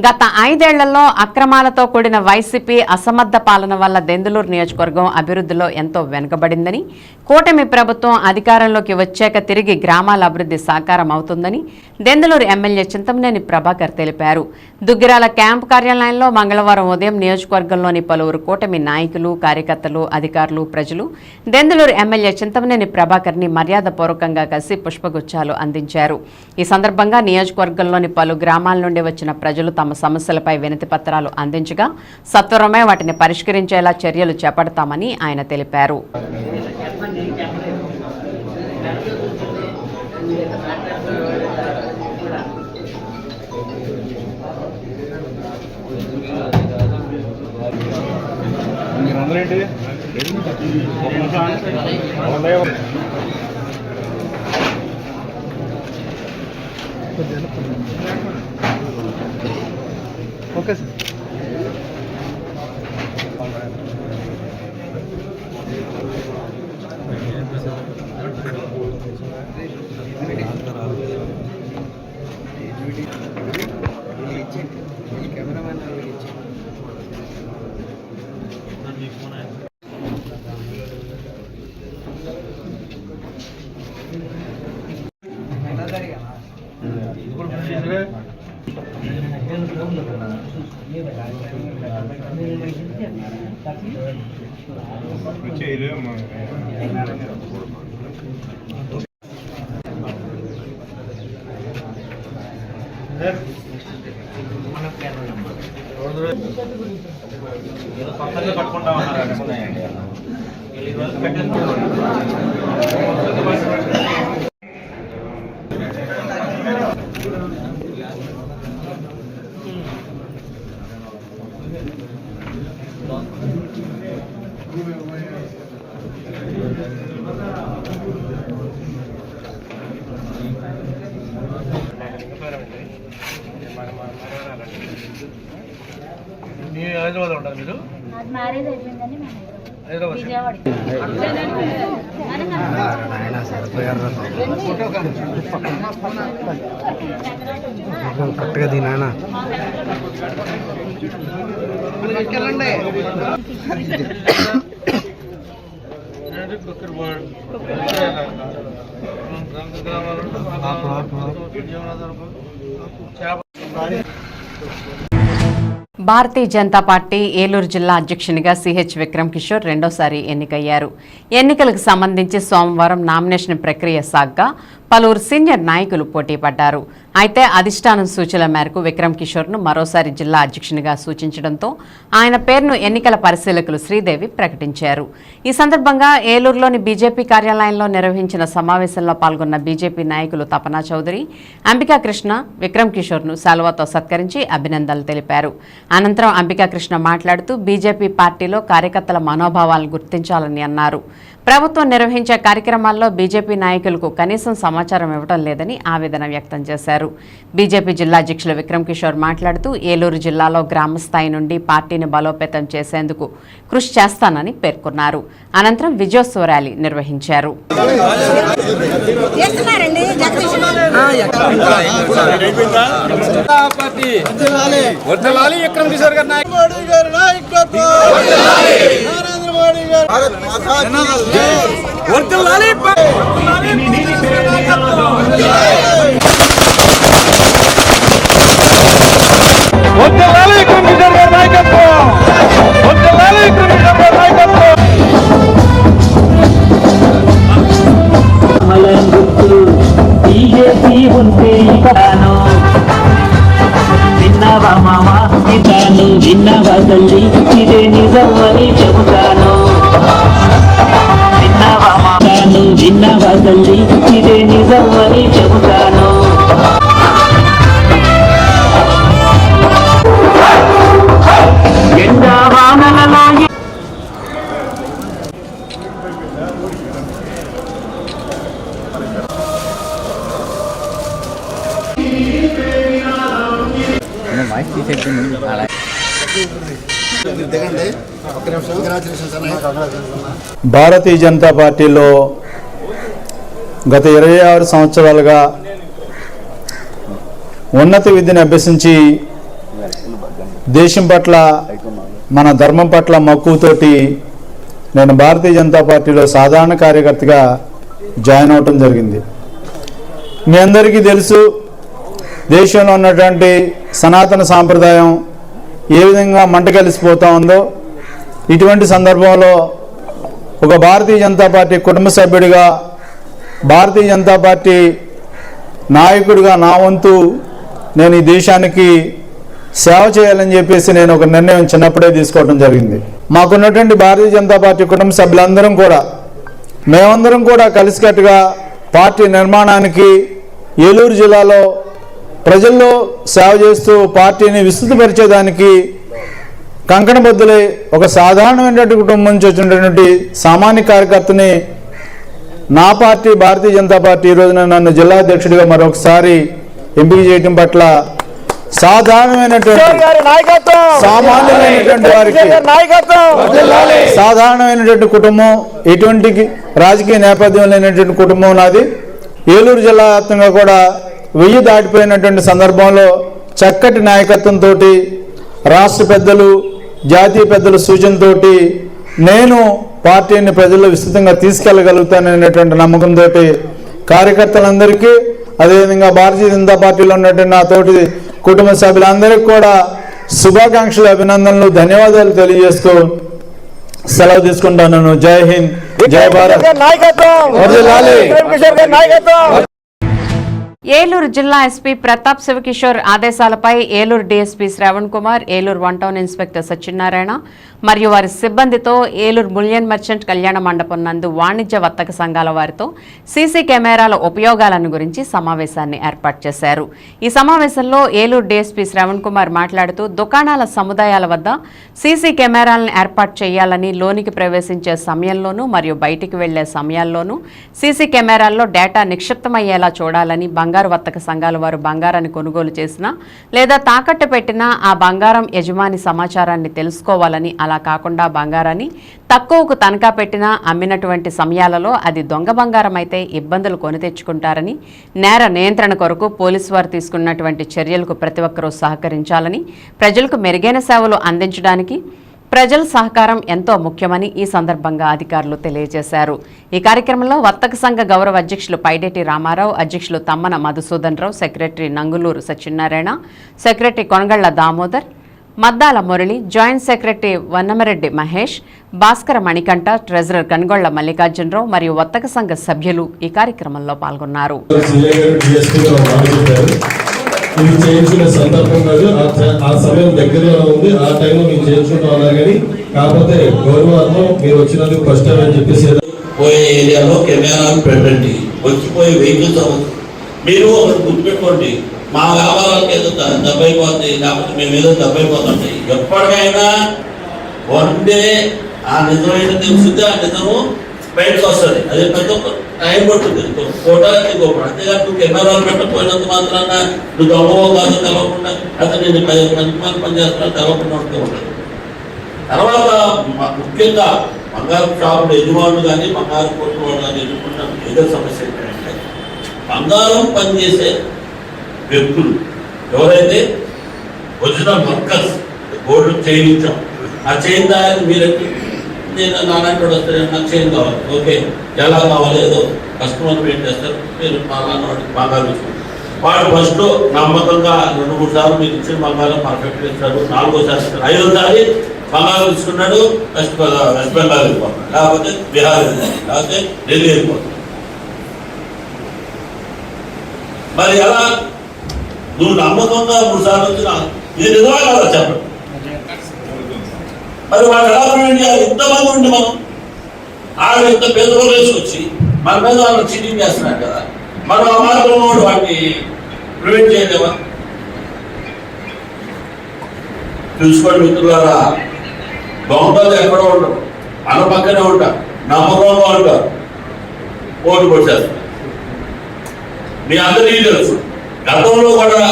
గత 5 ఏళ్లలో అక్రమాలతో కూడిన వైసీపీ అసమర్థ పాలన వల్ల దెందులూరు నియోజకవర్గం అభివృద్ధిలో ఎంతో వెనుకబడిందని, కూటమి ప్రభుత్వం అధికారంలోకి వచ్చాక తిరిగి గ్రామాల అభివృద్ధి సాకారం అవుతుందని దెందులూరు ఎమ్మెల్యే చింతమనేని ప్రభాకర్ తెలిపారు. దుగ్గిరాల క్యాంపు కార్యాలయంలో మంగళవారం ఉదయం నియోజకవర్గంలోని పలువురు కూటమి నాయకులు, కార్యకర్తలు, అధికారులు, ప్రజలు దెందులూరు ఎమ్మెల్యే చింతమనేని ప్రభాకర్ని మర్యాదపూర్వకంగా కలిసి పుష్పగుచ్చాలు అందించారు. ఈ సందర్భంగా నియోజకవర్గంలోని పలు గ్రామాల నుండి వచ్చిన ప్రజలు తమ సమస్యలపై వినతి పత్రాలు అందించగా సత్వరమే వాటిని పరిష్కరించేలా చర్యలు చేపడతామని ఆయన తెలిపారు. Okay sir. హైదరాబాద్ ఉంటారు మీరు? మ్యారేజ్ అయిపోయిందని విజయవాడ కరెక్ట్గా దీనా భారతీయ జనతా పార్టీ ఏలూరు జిల్లా అధ్యక్షునిగా సిహెచ్ విక్రమ్ కిషోర్ రెండోసారి ఎన్నికయ్యారు. ఎన్నికలకు సంబంధించి సోమవారం నామినేషన్ ప్రక్రియ సాగ్గా పలువురు సీనియర్ నాయకులు పోటీ పడ్డారు. అయితే అధిష్టానం సూచనల మేరకు విక్రమ్ కిషోర్ను మరోసారి జిల్లా అధ్యక్షునిగా సూచించడంతో ఆయన పేరును ఎన్నికల పరిశీలకులు శ్రీదేవి ప్రకటించారు. ఈ సందర్భంగా ఏలూరులోని బీజేపీ కార్యాలయంలో నిర్వహించిన సమావేశంలో పాల్గొన్న బీజేపీ నాయకులు తపనా చౌదరి, అంబికా కృష్ణ విక్రమ్ కిషోర్ను శాలువాతో సత్కరించి అభినందనలు తెలిపారు. అనంతరం అంబికా కృష్ణ మాట్లాడుతూ బీజేపీ పార్టీలో కార్యకర్తల మనోభావాలను గుర్తించాలని అన్నారు. ప్రభుత్వం నిర్వహించే కార్యక్రమాల్లో బీజేపీ నాయకులకు కనీసం సమాచారం ఇవ్వడం లేదని ఆవేదన వ్యక్తం చేశారు. బీజేపీ జిల్లా అధ్యక్షులు విక్రమ్ కిషోర్ మాట్లాడుతూ ఏలూరు జిల్లాలో గ్రామ స్థాయి నుండి పార్టీని బలోపేతం చేసేందుకు కృషి చేస్తానని పేర్కొన్నారు. అనంతరం విజయోత్సవ ర్యాలీ నిర్వహించారు. బీజేపీ ఉంటే ఇకను విన్నవా మామా ఇతాను విన్నవా తల్లి ఇదే నిజం అని చెబుతాను. విన్నవా మామాను విన్నవా తల్లి ఇదే నిజం అని చెబుతాను. ఎండా వానలలో భారతీయ జనతా పార్టీలో గత 26 సంవత్సరాలుగా ఉన్నత విద్యను అభ్యసించి దేశం పట్ల మన ధర్మం పట్ల మక్కువతోటి నేను భారతీయ జనతా పార్టీలో సాధారణ కార్యకర్తగా జాయిన్ అవటం జరిగింది. మీ అందరికీ తెలుసు, దేశంలో ఉన్నటువంటి సనాతన సాంప్రదాయం ఏ విధంగా మంట కలిసిపోతూ ఉందో. ఇటువంటి సందర్భంలో ఒక భారతీయ జనతా పార్టీ కుటుంబ సభ్యుడిగా, భారతీయ జనతా పార్టీ నాయకుడిగా నా వంతు నేను ఈ దేశానికి సేవ చేయాలని చెప్పేసి నేను ఒక నిర్ణయం చిన్నప్పుడే తీసుకోవడం జరిగింది. మాకున్నటువంటి భారతీయ జనతా పార్టీ కుటుంబ సభ్యులందరం కూడా మేమందరం కూడా కలిసికట్టుగా పార్టీ నిర్మాణానికి ఏలూరు జిల్లాలో ప్రజల్లో సేవ చేస్తూ పార్టీని విస్తృతపరిచేదానికి కంకణబద్దులై ఒక సాధారణమైనటువంటి కుటుంబం నుంచి వచ్చినటువంటి సామాన్య కార్యకర్తని నా పార్టీ భారతీయ జనతా పార్టీ ఈ రోజున నన్ను జిల్లా అధ్యక్షుడిగా మరొకసారి ఎంపిక చేయడం పట్ల సామాన్యమైనటువంటి వారికి సాధారణమైనటువంటి కుటుంబం, ఎటువంటి రాజకీయ నేపథ్యం లేనటువంటి కుటుంబం నాది. ఏలూరు జిల్లా వ్యాప్తంగా కూడా 1000 దాటిపోయినటువంటి సందర్భంలో చక్కటి నాయకత్వంతో రాష్ట్ర పెద్దలు, జాతీయ పెద్దల సూచనతో నేను పార్టీని ప్రజల్లో విస్తృతంగా తీసుకెళ్లగలుగుతాననేటువంటి నమ్మకంతో కార్యకర్తలందరికీ, అదేవిధంగా భారతీయ జనతా పార్టీలో ఉన్నటువంటి నా తోటి కుటుంబ సభ్యులందరికీ కూడా శుభాకాంక్షలు, అభినందనలు, ధన్యవాదాలు తెలియజేస్తూ సెలవు తీసుకుంటాను. జై హింద్, జై భారత్. ఏలూరు జిల్లా ఎస్పీ ప్రతాప్ శివకిషోర్ ఆదేశాలపై Eluru DSP Shravan Kumar, Eluru 1 town inspector Satyanarayana మరియు వారి సిబ్బందితో ఏలూరు బులియన్ మర్చెంట్ కళ్యాణ మండపం నందు వాణిజ్య వర్తక సంఘాల వారితో సీసీ కెమెరాల ఉపయోగాలను గురించి సమావేశాన్ని ఏర్పాటు చేశారు. ఈ సమావేశంలో ఏలూరు డీఎస్పీ శ్రావణ్ కుమార్ మాట్లాడుతూ దుకాణాల సముదాయాల వద్ద సీసీ కెమెరాలను ఏర్పాటు చేయాలని, లోనికి ప్రవేశించే సమయంలోనూ మరియు బయటికి వెళ్లే సమయాల్లోనూ సీసీ కెమెరాల్లో డేటా నిక్షిప్తమయ్యేలా చూడాలని, బంగారు వర్తక సంఘాల వారు బంగారాన్ని కొనుగోలు చేసినా లేదా తాకట్టు పెట్టినా ఆ బంగారం యజమాని సమాచారాన్ని తెలుసుకోవాలని, అలా కాకుండా బంగారాన్ని తక్కువకు తనఖా పెట్టినా అమ్మినటువంటి సమయాలలో అది దొంగ బంగారం అయితే ఇబ్బందులు కొని తెచ్చుకుంటారని, నేర నియంత్రణ కొరకు పోలీసు వారు తీసుకున్నటువంటి చర్యలకు ప్రతి ఒక్కరూ సహకరించాలని, ప్రజలకు మెరుగైన సేవలు అందించడానికి ప్రజల సహకారం ఎంతో ముఖ్యమని ఈ సందర్భంగా అధికారులు తెలియజేశారు. ఈ కార్యక్రమంలో వర్తక సంఘ గౌరవ అధ్యక్షులు పైడేటి రామారావు, అధ్యక్షులు Tammana Madhusudan Rao, secretary Nangulur Satyanarayana, secretary Konagalla Damodar, Maddala Murali, joint secretary Vannamareddy Mahesh, Bhaskara Manikanta, treasurer Kangolla Mallikarjunarao మరియు వర్తక సంఘ సభ్యులు ఈ కార్యక్రమంలో పాల్గొన్నారు. ఇది చేయించిన సందర్భం కాదు, ఆ సమయం దగ్గరలో ఉంది, ఆ టైంలో మేము చేయించుకుంటాం కానీ కాకపోతే గౌరవార్థం మీరు వచ్చినందుకు ఫస్ట్ టైం అని చెప్పేసి పోయే ఏరియాలో కెమెరాలు పెట్టండి. వచ్చిపోయే వెహికల్స్ అవ్వదు. మీరు ఒకటి గుర్తుపెట్టుకోండి, మా వ్యాపారాలకు ఏదో దెబ్బైపోతుంది, లేకపోతే మేము ఏదో దెబ్బైపోతుంటాయి. ఎప్పటికైనా వన్ డే ఆ నిజమైన తెలిసిందే, ఆ నిజము బయటకు వస్తుంది. అదే పెద్ద టైం పడుతుంది. ఫోటో తీసుకోకుండా అంతేగాని నువ్వు కెమెరాలు పెట్టకపోయినంత మాత్రాన నువ్వు దొంగవో కాదు తెలవకుండా, అయితే నేను 10 మంది పని చేస్తున్నా తెలవకుండా ఉంటూ ఉంటాను. తర్వాత ముఖ్యంగా బంగారు షాపులు యజమానులు కానీ బంగారు కొట్టుకోవడం కానీ ఎదుర్కొంటున్న ఏదో సమస్య ఏంటంటే బంగారం పనిచేసే వ్యక్తులు ఎవరైతే ఒరిజినల్ వర్కర్స్ గోల్డ్ చైన్ ఇచ్చాం, ఆ చైన్ దాని మీరెట్టి నేను నాన్నోడు వస్తాను, నాకు చైన్ కావాలి, ఓకే ఎలా కావాలి ఏదో కస్టమర్ వెయిట్ చేస్తారు, మీరు నాన్నోడికి బంగారం ఇచ్చుకుంటారు. వాడు ఫస్ట్ నమ్మకంగా 2-3 సార్లు మీకు ఇచ్చిన బంగారం పర్ఫెక్ట్గా ఇస్తాడు, 4వ సారి ఇస్తాడు, 5వ సారి బంగారం తీసుకున్నాడు వెస్ట్ బెంగాల్ వెళ్ళిపోతాడు, లేకపోతే బీహార్ వెళ్ళిపోతాడు, లేకపోతే ఢిల్లీ వెళ్ళిపోతాడు. మరి ఎలా నువ్వు నమ్మకంగా 3 సార్లు వచ్చినా ఇది నిజమా కదా చెప్పండి. మరి వాళ్ళు ఎలా ప్రివెంట్ చేయాలి? ఇంతమంది ఉండి మనం ఆవిడ ఇంత పేదలు వేసుకొచ్చి మన మీద వాళ్ళు చీటింగ్ చేస్తున్నాడు కదా, మనం ఆ మార్గంలో వాటిని ప్రివెంట్ చేయలేమా? చూసుకోండి మిత్రులారా, దొంగలు ఎక్కడో ఉంటారు, మన పక్కనే ఉంటారు, నమ్మకంగా ఉంటారు, ఓటు కొట్టేస్తారు. మీ అందరికీ తెలుసు గతంలో కూడా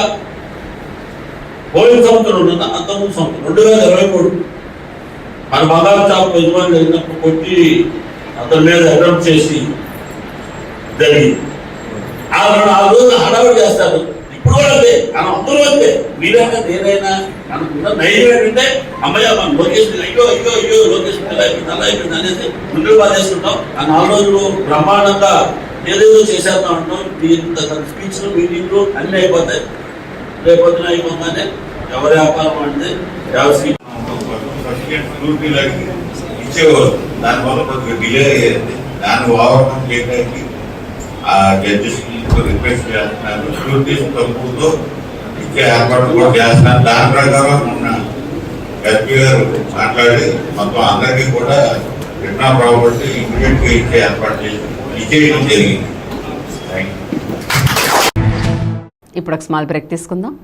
పోయిన సంవత్సరం ఉంటుంది, అంతకుముందు సంవత్సరం 2023 మన బంగారు షాపు యజమాని జరిగినప్పుడు కొట్టి అతని మీద అటెంప్ట్ చేసి జరిగింది. ఆ 4 రోజులు హడావిడి చేస్తారు. ఇప్పుడు కూడా అంతే, మనం అందరూ అంతే, మీరైనా నేనైనా అనుకున్న నైన్ ఏంటంటే అమ్మయ్య మనం లొకేషన్ అయ్యో అయ్యో అయ్యో లొకేషన్ అలా అయిపోయింది అనేసి ముందుకు బాధేసుకుంటాం. ఆ 4 రోజులు బ్రహ్మాండంగా ఏదేదో చేసేద్దాం అంటాం. స్పీచ్లు మీటింగ్లు అన్నీ అయిపోతాయి. రేపొద్దున అయిపోతానే ఎవరి వ్యాపారం అంటే ఎవరి ఇచ్చేవారు. దానివల్ల కొద్దిగా డిలే అయ్యేది. దాన్ని ఓవర్కమ్ చేయడానికి ఆ జడ్జెస్ రిక్వెస్ట్ చేస్తున్నారు, షూరిటీస్ తప్పుతో ఇచ్చే ఏర్పాటు కూడా చేస్తున్నారు. దాని ప్రకారం మొన్న ఎస్పీ గారు మాట్లాడి మొత్తం అందరికీ కూడా రిటర్న్ ప్రాపర్టీ ఇమీడియట్ గా ఇచ్చే ఏర్పాటు చేసి ఇచ్చేయడం జరిగింది. ఇప్పుడు ఒక స్మాల్ బ్రేక్ తీసుకుందాం.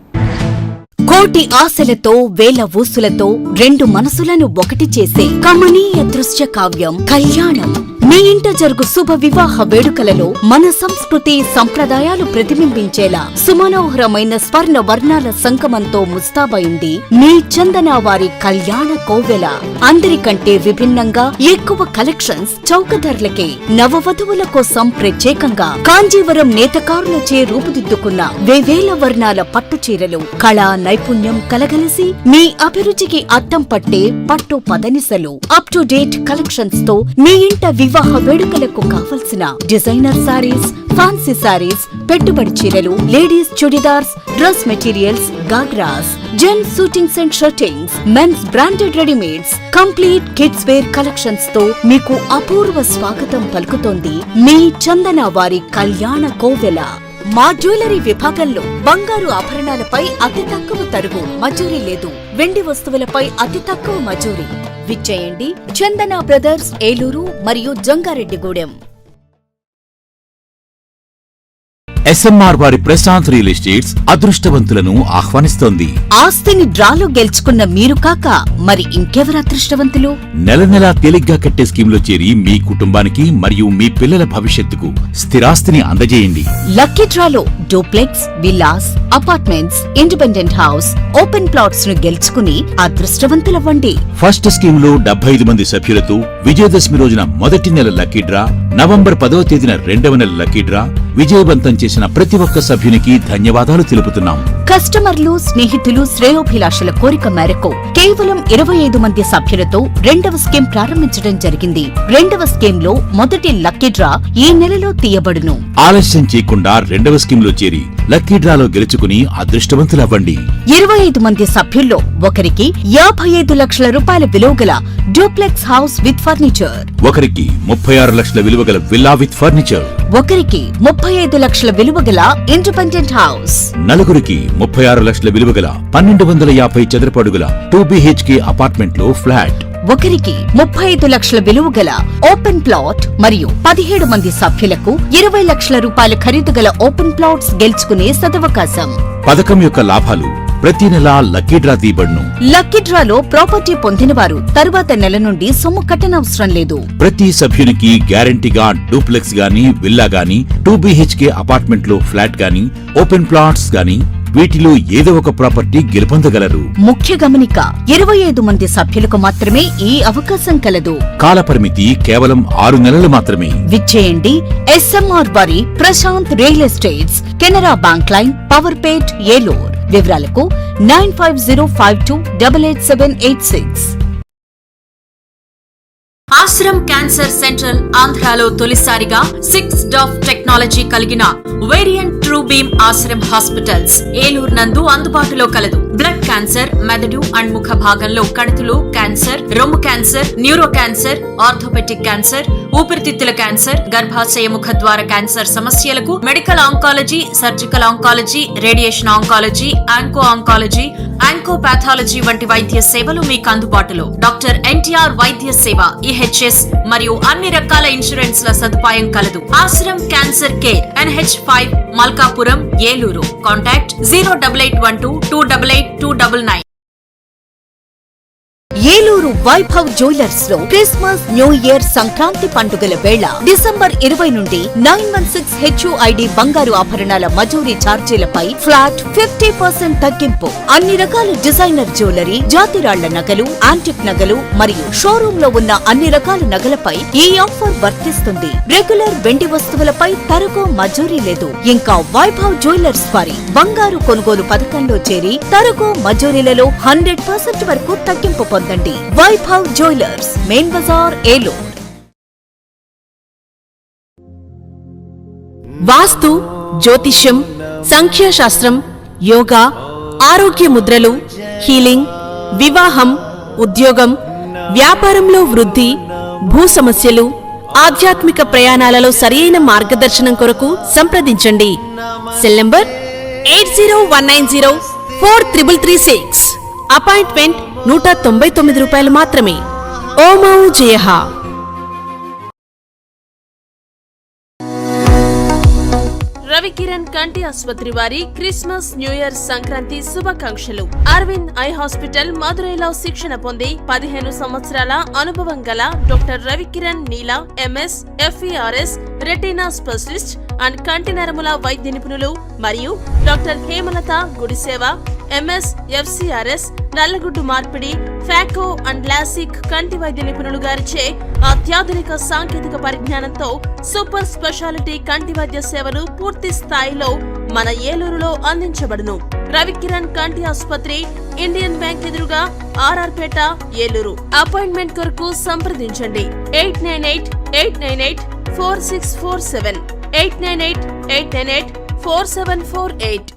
కోటి ఆశలతో వేల ఊసులతో 2 మనసులను ఒకటి చేసే కమనీయ దృశ్య కావ్యం కళ్యాణం. మీ ఇంట జరుగు శుభ వివాహ వేడుకలలో మన సంస్కృతి సంప్రదాయాలు ప్రతిబింబించేలా సుమనోహరమైన స్వర్ణ వర్ణాల సంగమంతో ముస్తాబైంది మీ చందన వారి కళ్యాణ కోవెల. అందరికంటే విభిన్నంగా ఎక్కువ కలెక్షన్స్ చౌక ధరలకే నవవధువుల కోసం ప్రత్యేకంగా కాంజీవరం నేతకారులచే రూపుదిద్దుకున్న వేవేల వర్ణాల పట్టు చీరలు, కళా నైపుణ్యం కలగలిసి మీ అభిరుచికి అద్దం పట్టే పట్టు పదనిసలు, అప్ టు డేట్ కలెక్షన్స్ తో మీ ఇంట వివాహ వేడుకలకు కావలసిన డిజైనర్ సారీస్, ఫ్యాన్సీ సారీస్, పెట్టుబడి చీరలు, ladies churidars, dress materials, ghagras, gents suitings and shirtings, men's branded readymades, complete kids wear collections తో మీకు అపూర్వ స్వాగతం పలుకుతోంది మీ చందన వారి కళ్యాణ కోవెల. మా జ్యువెలరీ విభాగంలో బంగారు ఆభరణాలపై అతి తక్కువ తరుగు మజూరీ లేదు. వెండి వస్తువులపై అతి తక్కువ మజూరీ. విచ్చేయండి చందన బ్రదర్స్, ఏలూరు మరియు జంగారెడ్డిగూడెం. SMR వారి ప్రశాంత్ రియల్ ఎస్టేట్స్ అదృష్టవంతులను ఆహ్వానిస్తోంది. ఆస్తిని డ్రాలో గెలుచుకున్న మీరు కాక మరి ఇంకెవరు అదృష్టవంతులు? నెల నెలా తేలిగ్గా కట్టే స్కీమ్లో చేరి మీ కుటుంబానికి మరియు మీ పిల్లల భవిష్యత్తుకు స్థిరాస్తిని అందజేయండి. లక్కీ డ్రాలో duplex, villas, apartments, independent house, open plots ను గెలుచుకుని అదృష్టవంతులవ్వండి. ఫస్ట్ స్కీమ్ లో 75 మంది సభ్యులతో విజయదశమి రోజున మొదటి నెల లక్కీ డ్రా, నవంబర్ 10వ తేదీన రెండవ నెల లక్కీ డ్రా విజయవంతం చేసిన ప్రతి ఒక్క సభ్యునికి ధన్యవాదాలు తెలుపుతున్నాం. కస్టమర్లు, స్నేహితులు, శ్రేయోభిలాషుల కోరిక మేరకు కేవలం 25 మంది సభ్యులతో రెండవ స్కీమ్ ప్రారంభించడం జరిగింది. రెండవ స్కీమ్ లో మొదటి లక్కీ డ్రా ఈ నెలలో తీయబడును. ఆలస్యం చేయకుండా రెండవ స్కీమ్ లో చేరి లక్కీ డ్రాలో గెలుచుకుని అదృష్టవంతులవ్వండి. 25 మంది సభ్యుల్లో ఒకరికి 55 లక్షల రూపాయల విలువగల డూప్లెక్స్ హౌస్ విత్ ఫర్నిచర్, ఒకరికి 36 లక్షల విలువగల విల్లా విత్ ఫర్నిచర్, ఒకరికి 35 లక్షల విలువగల ఇండిపెండెంట్ హౌస్, నలుగురికి 36 లక్షల విలువగల 1250 చదరపు అడుగుల 2 BHK అపార్ట్మెంట్ లో ఫ్లాట్, ఒకరికి 35 లక్షల విలువగల ఓపెన్ ప్లాట్ మరియు 17 మంది సభ్యులకు 20 లక్షల రూపాయల ఖరీదుగల ఓపెన్ ప్లాట్స్ గెలుచుకునే సదవకాశం. పథకం యొక్క లాభాలు ప్రతి నెలా లక్కీ డ్రా తీయబడును. లక్కీ డ్రాలో ప్రాపర్టీ పొందినవారు తరువాత నెల నుండి సొమ్ము కట్టనవసరం లేదు. ప్రతి సభ్యునికి గ్యారంటీగా డూప్లెక్స్ గాని, విల్లా గాని, 2 BHK అపార్ట్మెంట్ లో ఫ్లాట్ గాని, ఓపెన్ ప్లాట్స్ గాని వీటిలో ఏదో ఒక ప్రాపర్టీ గెలుపొందగలరు. ముఖ్య గమనిక, 25 మంది సభ్యులకు మాత్రమే ఈ అవకాశం కలదు. కాలపరిమితి కేవలం 6 నెలలు మాత్రమే. విచ్చేయండి SMR వారి Prashant real estates, Canara bank line, Powerpet, Eluru. వివరాలకు 9505288786. ఆశ్రమ్ క్యాన్సర్ సెంట్రల్ ఆంధ్రాలో తొలిసారిగా 6 DOF టెక్నాలజీ కలిగిన variant true beam Ashram hospitals Eluru నందు అందుబాటులో కలదు. బ్లడ్ క్యాన్సర్, మెదడు అండ్ ముఖ భాగంలో కణితులు క్యాన్సర్, రొమ్ము cancer, neuro cancer, orthopaedic cancer, ఊపిరితిత్తుల క్యాన్సర్, గర్భాశయ ముఖ ద్వార క్యాన్సర్ సమస్యలకు medical oncology, surgical oncology, radiation oncology, onco oncology, oncopathology వంటి వైద్య సేవలు మీకు అందుబాటులో. డాక్టర్ NTR వైద్య సేవ, EHS మరియు అన్ని రకాల ఇన్సూరెన్స్ల సదుపాయం కలదు. Ashram cancer care, NH5, Malkapuram, Eluru. Contact 08812288299. Eluru Vaibhav jewellers లో క్రిస్మస్, న్యూ ఇయర్, సంక్రాంతి పండుగల వేళ డిసెంబర్ 20 నుండి 916 HUID బంగారు ఆభరణాల మజూరీ ఛార్జీలపై ఫ్లాట్ 50% తగ్గింపు. అన్ని రకాల డిజైనర్ జ్యువెలరీ, జాతిరాళ్ల నగలు, యాంటిక్ నగలు మరియు షోరూమ్ లో ఉన్న అన్ని రకాల నగలపై ఈ ఆఫర్ వర్తిస్తుంది. రెగ్యులర్ వెండి వస్తువులపై తరుగు మజూరీ లేదు. ఇంకా వైభవ్ జ్యువెలర్స్ వారి బంగారు కొనుగోలు పథకంలో చేరి తరుగు మజూరీలలో 100% వరకు తగ్గింపు పొందండి. Vaibhav jewellers, main Bazar, Eluru. వాస్తు, జ్యోతిష్యం, సంఖ్యాశాస్త్రం, యోగా, ఆరోగ్య ముద్రలు, హీలింగ్, వివాహం, ఉద్యోగం, వ్యాపారంలో వృద్ధి, భూ సమస్యలు, ఆధ్యాత్మిక ప్రయాణాలలో సరియైన మార్గదర్శనం కొరకు సంప్రదించండి. Cell number 8019043336. అపాయింట్మెంట్ 199 రూపాయలు మాత్రమే. ఓమౌ జయః. రవికిరణ్ కంటి ఆసుపత్రి వారి క్రిస్మస్, న్యూ ఇయర్, సంక్రాంతి శుభాకాంక్షలు. అరవింద్ ఐ హాస్పిటల్ మదురైలో శిక్షణ పొంది 15 సంవత్సరాల అనుభవం గల doctor Ravikiran Neela MS, FERS, retina specialist and కంటి నరముల వైద్య నిపుణులు మరియు doctor Hemalatha Gudiseva MS, FCRS, నల్లగుడ్డు మార్పిడి, ఫాకో అండ్ లాసిక్ కంటి వైద్య నిపుణులు గారిచే అత్యాధునిక సాంకేతిక పరిజ్ఞానంతో సూపర్ స్పెషాలిటీ కంటి వైద్య సేవలు పూర్తి స్థాయిలో మన ఏలూరులో అందించబడును. రవికిరణ్ కంటి ఆసుపత్రి, ఇండియన్ బ్యాంక్ ఎదురుగా, RR పేట, ఏలూరు. అపాయింట్మెంట్ కొరకు సంప్రదించండి 8988984647, 8988984748.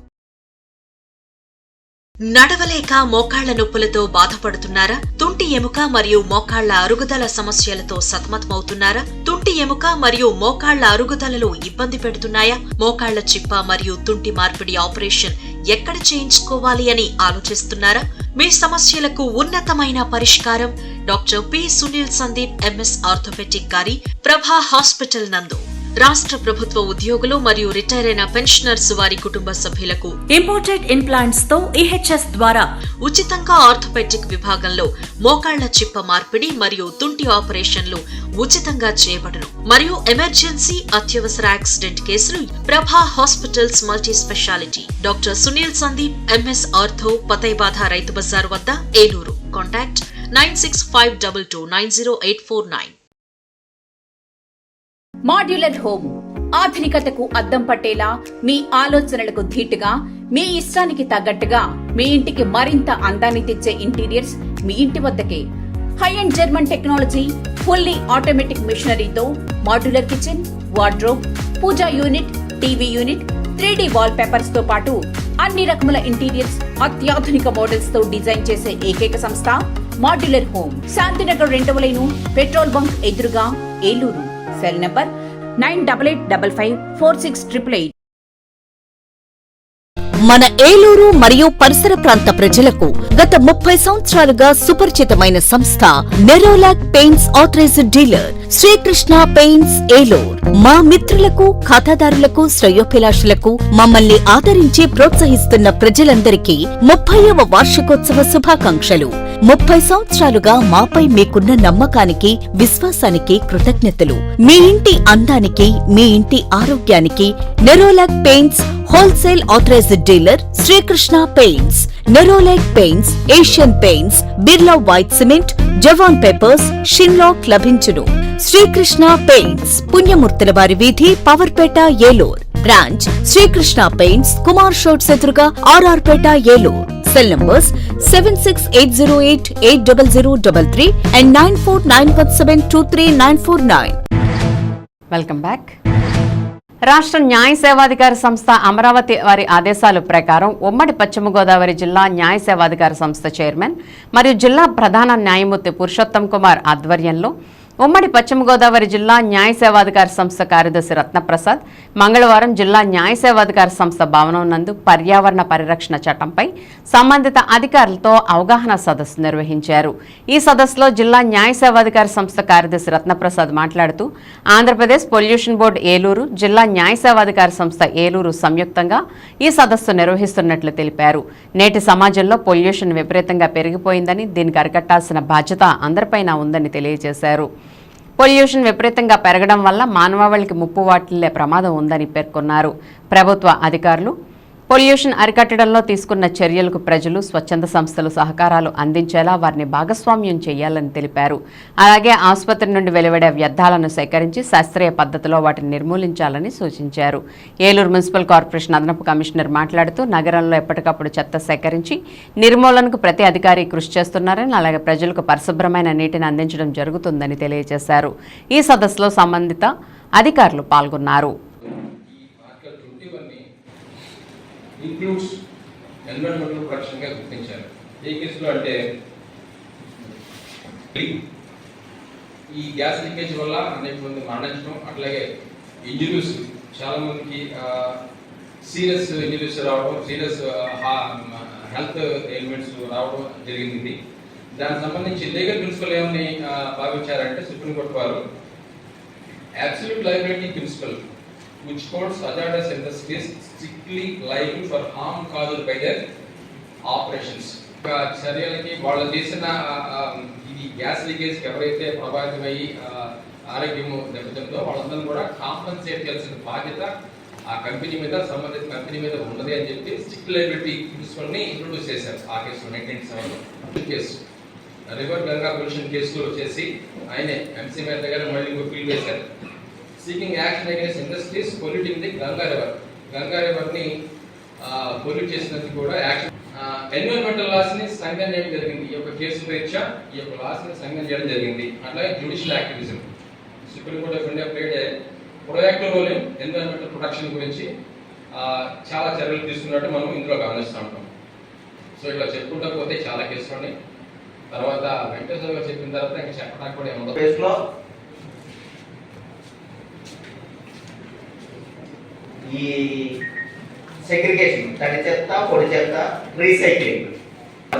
నడవలేక మోకాళ్ల నొప్పులతో బాధపడుతున్నారా? తుంటి ఎముక మరియు మోకాళ్ల అరుగుదల సమస్యలతో సతమతమవుతున్నారా? తుంటి ఎముక మరియు మోకాళ్ల అరుగుదలలో ఇబ్బంది పెడుతున్నాయా? మోకాళ్ల చిప్ప మరియు తుంటి మార్పిడి ఆపరేషన్ ఎక్కడ చేయించుకోవాలి అని ఆలోచిస్తున్నారా? మీ సమస్యలకు ఉన్నతమైన పరిష్కారం doctor P Sunil Sandeep MS orthopaedic గారి ప్రభా హాస్పిటల్ నందు. రాష్ట్ర ప్రభుత్వ ఉద్యోగులు మరియు రిటైర్ అయిన పెన్షనర్స్ వారి కుటుంబ సభ్యులకు ఇంపోర్టెడ్ ఇంప్లాంట్స్ తో ఈహెచ్ఎస్ ద్వారా ఉచితంగా ఆర్థోపెటిక్ విభాగంలో మోకాళ్ల చిప్ప మార్పిడి మరియు తుంటి ఆపరేషన్లు ఉచితంగా చేయబడును. మరియు ఎమర్జెన్సీ అత్యవసర యాక్సిడెంట్ కేసులు Prabha hospitals multi speciality doctor Sunil Sandeep MS ortho పతైబాధ రైతు బజార్ వద్ద ఏలూరు. కాంటాక్ట్ 9652290849. మాడ్యులర్ హోమ్ ఆధునికతకు అద్దం పట్టేలా, మీ ఆలోచనలకు ధీటుగా, మీ ఇష్టానికి తగ్గట్టుగా మీ ఇంటికి మరింత అందాన్ని తెచ్చే ఇంటీరియర్స్ మీ ఇంటి వద్దకే. High and German technology, fully automatic మిషనరీతో modular kitchen, wardrobe, puja unit, TV unit, 3D wall papers తో పాటు అన్ని రకముల ఇంటీరియర్స్ అత్యాధునిక మోడల్స్ తో డిజైన్ చేసే ఏకైక సంస్థ మాడ్యులర్ హోమ్. శాంతినగర్ 2వ లైను, పెట్రోల్ బంక్ ఎదురుగా, ఏలూరు. Cell number 9855546888. మన ఏలూరు మరియు పరిసర ప్రాంత ప్రజలకు గత 30 సంవత్సరాలుగా సుపరిచితమైన సంస్థ Nerolac paints authorised dealer Srikrishna paints Eluru. మా మిత్రులకు, ఖాతాదారులకు, శ్రేయోభిలాషులకు మమ్మల్ని ఆదరించి ప్రోత్సహిస్తున్న ప్రజలందరికీ 30వ వార్షికోత్సవ శుభాకాంక్షలు. 30 సంవత్సరాలుగా మాపై మీకున్న నమ్మకానికి, విశ్వాసానికి కృతజ్ఞతలు. మీ ఇంటి అందానికి, మీ ఇంటి ఆరోగ్యానికి Nerolac paints wholesale authorised dealer Srikrishna paints. Nerolac paints, Asian paints, Birla white cement, జవాన్ పేపర్స్, షిన్లాక్ లభించును. శ్రీకృష్ణ పెయింట్స్, పుణ్యమూర్తుల వారి వీధి, పవర్పేట, ఏలూరు. బ్రాంచ్ శ్రీకృష్ణ పెయింట్స్, కుమార్ షోట్స్ ఎదురుగా, RR Peta, Eluru. Cell numbers 7680880033 and 9491723949. Welcome back. రాష్ట్ర న్యాయ సేవాధికార సంస్థ అమరావతి వారి ఆదేశాల ప్రకారం ఉమ్మడి పశ్చిమ గోదావరి జిల్లా న్యాయ సేవాధికార సంస్థ చైర్మన్ మరియు జిల్లా ప్రధాన న్యాయమూర్తి పురుషోత్తం కుమార్ ఆధ్వర్యంలో ఉమ్మడి పశ్చిమ గోదావరి జిల్లా న్యాయ సేవాధికార సంస్థ కార్యదర్శి రత్నప్రసాద్ మంగళవారం జిల్లా న్యాయ సేవాధికార సంస్థ భవనం నందు పర్యావరణ పరిరక్షణ చట్టంపై సంబంధిత అధికారులతో అవగాహన సదస్సు నిర్వహించారు. ఈ సదస్సులో జిల్లా న్యాయ సేవాధికార సంస్థ కార్యదర్శి రత్నప్రసాద్ మాట్లాడుతూ ఆంధ్రప్రదేశ్ పొల్యూషన్ బోర్డు ఏలూరు, జిల్లా న్యాయ సేవాధికార సంస్థ ఏలూరు సంయుక్తంగా ఈ సదస్సు నిర్వహిస్తున్నట్లు తెలిపారు. నేటి సమాజంలో పొల్యూషన్ విపరీతంగా పెరిగిపోయిందని, దీనికి అరికట్టాల్సిన బాధ్యత అందరిపైన ఉందని తెలియజేశారు. పొల్యూషన్ విపరీతంగా పెరగడం వల్ల మానవాళికి ముప్పు వాటిల్లే ప్రమాదం ఉందని పేర్కొన్నారు. ప్రభుత్వ అధికారులు పొల్యూషన్ అరికట్టడంలో తీసుకున్న చర్యలకు ప్రజలు, స్వచ్ఛంద సంస్థలు సహకారాలు అందించేలా వారిని భాగస్వామ్యం చేయాలని తెలిపారు. అలాగే ఆసుపత్రి నుండి వెలువడే వ్యర్థాలను సేకరించి శాస్త్రీయ పద్ధతిలో వాటిని నిర్మూలించాలని సూచించారు. ఏలూరు మున్సిపల్ కార్పొరేషన్ అదనపు కమిషనర్ మాట్లాడుతూ నగరంలో ఎప్పటికప్పుడు చెత్త సేకరించి నిర్మూలనకు ప్రతి అధికారి కృషి చేస్తున్నారని, అలాగే ప్రజలకు పరిశుభ్రమైన నీటిని అందించడం జరుగుతుందని తెలియజేశారు. ఈ సదస్సులో సంబంధిత అధికారులు పాల్గొన్నారు. ఇంక్లూడ్స్ ఎన్విరాన్మెంటల్ ప్రొటెక్షన్గా గుర్తించారు. ఏ కేసులో అంటే ఈ గ్యాస్ లీకేజ్ వల్ల అనేక మంది మరణించడం, అట్లాగే ఇంజరీస్ చాలామందికి సీరియస్ ఇంజరీస్ రావడం, సీరియస్ హెల్త్ ఎలిమెంట్స్ రావడం జరిగింది. దానికి సంబంధించి లీగల్ ప్రిన్సిపల్ ఏమని భావించారంటే సుప్రీంకోర్టు వారు absolute liability principle which courts adjudicates in this case strictly liable for harm caused by their operations. చర్యలకి వాళ్ళు చేసిన ఇది గ్యాస్ లీకేజ్ ఎవరైతే ప్రభావితమయ్యి ఆరోగ్యము దెబ్బతిందో వాళ్ళందరూ కూడా కాంపన్సేట్ చేయాల్సిన బాధ్యత ఆ కంపెనీ మీద, సంబంధిత కంపెనీ మీద ఉన్నది అని చెప్పి స్ట్రిక్ట్ లయబిలిటీ ప్రిన్సిపల్ని ఇంట్రొడ్యూస్ చేశారు. ఆ కేసులో 1997 కేసు రివర్ గంగా పొల్యూషన్ కేసులో వచ్చేసి ఆయనే ఎంసీ మీద దగ్గర మళ్ళీ ఇంకో ఫీల్ వేశారు. Seeking action against industries polluting the Ganga river. Ganga రివర్ని పొల్యూట్ చేసినందుకు కూడా యాక్షన్ ఎన్విరాన్మెంటల్ లాస్ ని సంజ్ఞ చేయడం జరిగింది. ఈ యొక్క కేసు రీత్యా ఈ యొక్క లాస్ ని సంజ్ఞ చేయడం జరిగింది. అట్లాగే judicial activism supreme court of India played proactive role in environmental protection గురించి చాలా చర్యలు తీసుకున్నట్టు మనం ఇందులో గమనిస్తూ ఉంటాం. సో ఇట్లా చెప్పుకుంటూ పోతే చాలా కేసులు ఉన్నాయి. తర్వాత వెంకటేశ్వర గారు చెప్పిన తర్వాత ఇంకా చెప్పడానికి కూడా ఏముండదు. ఈ సెగ్రిగేషన్ తడి చెత్త పొడి చెత్త రీసైక్లింగ్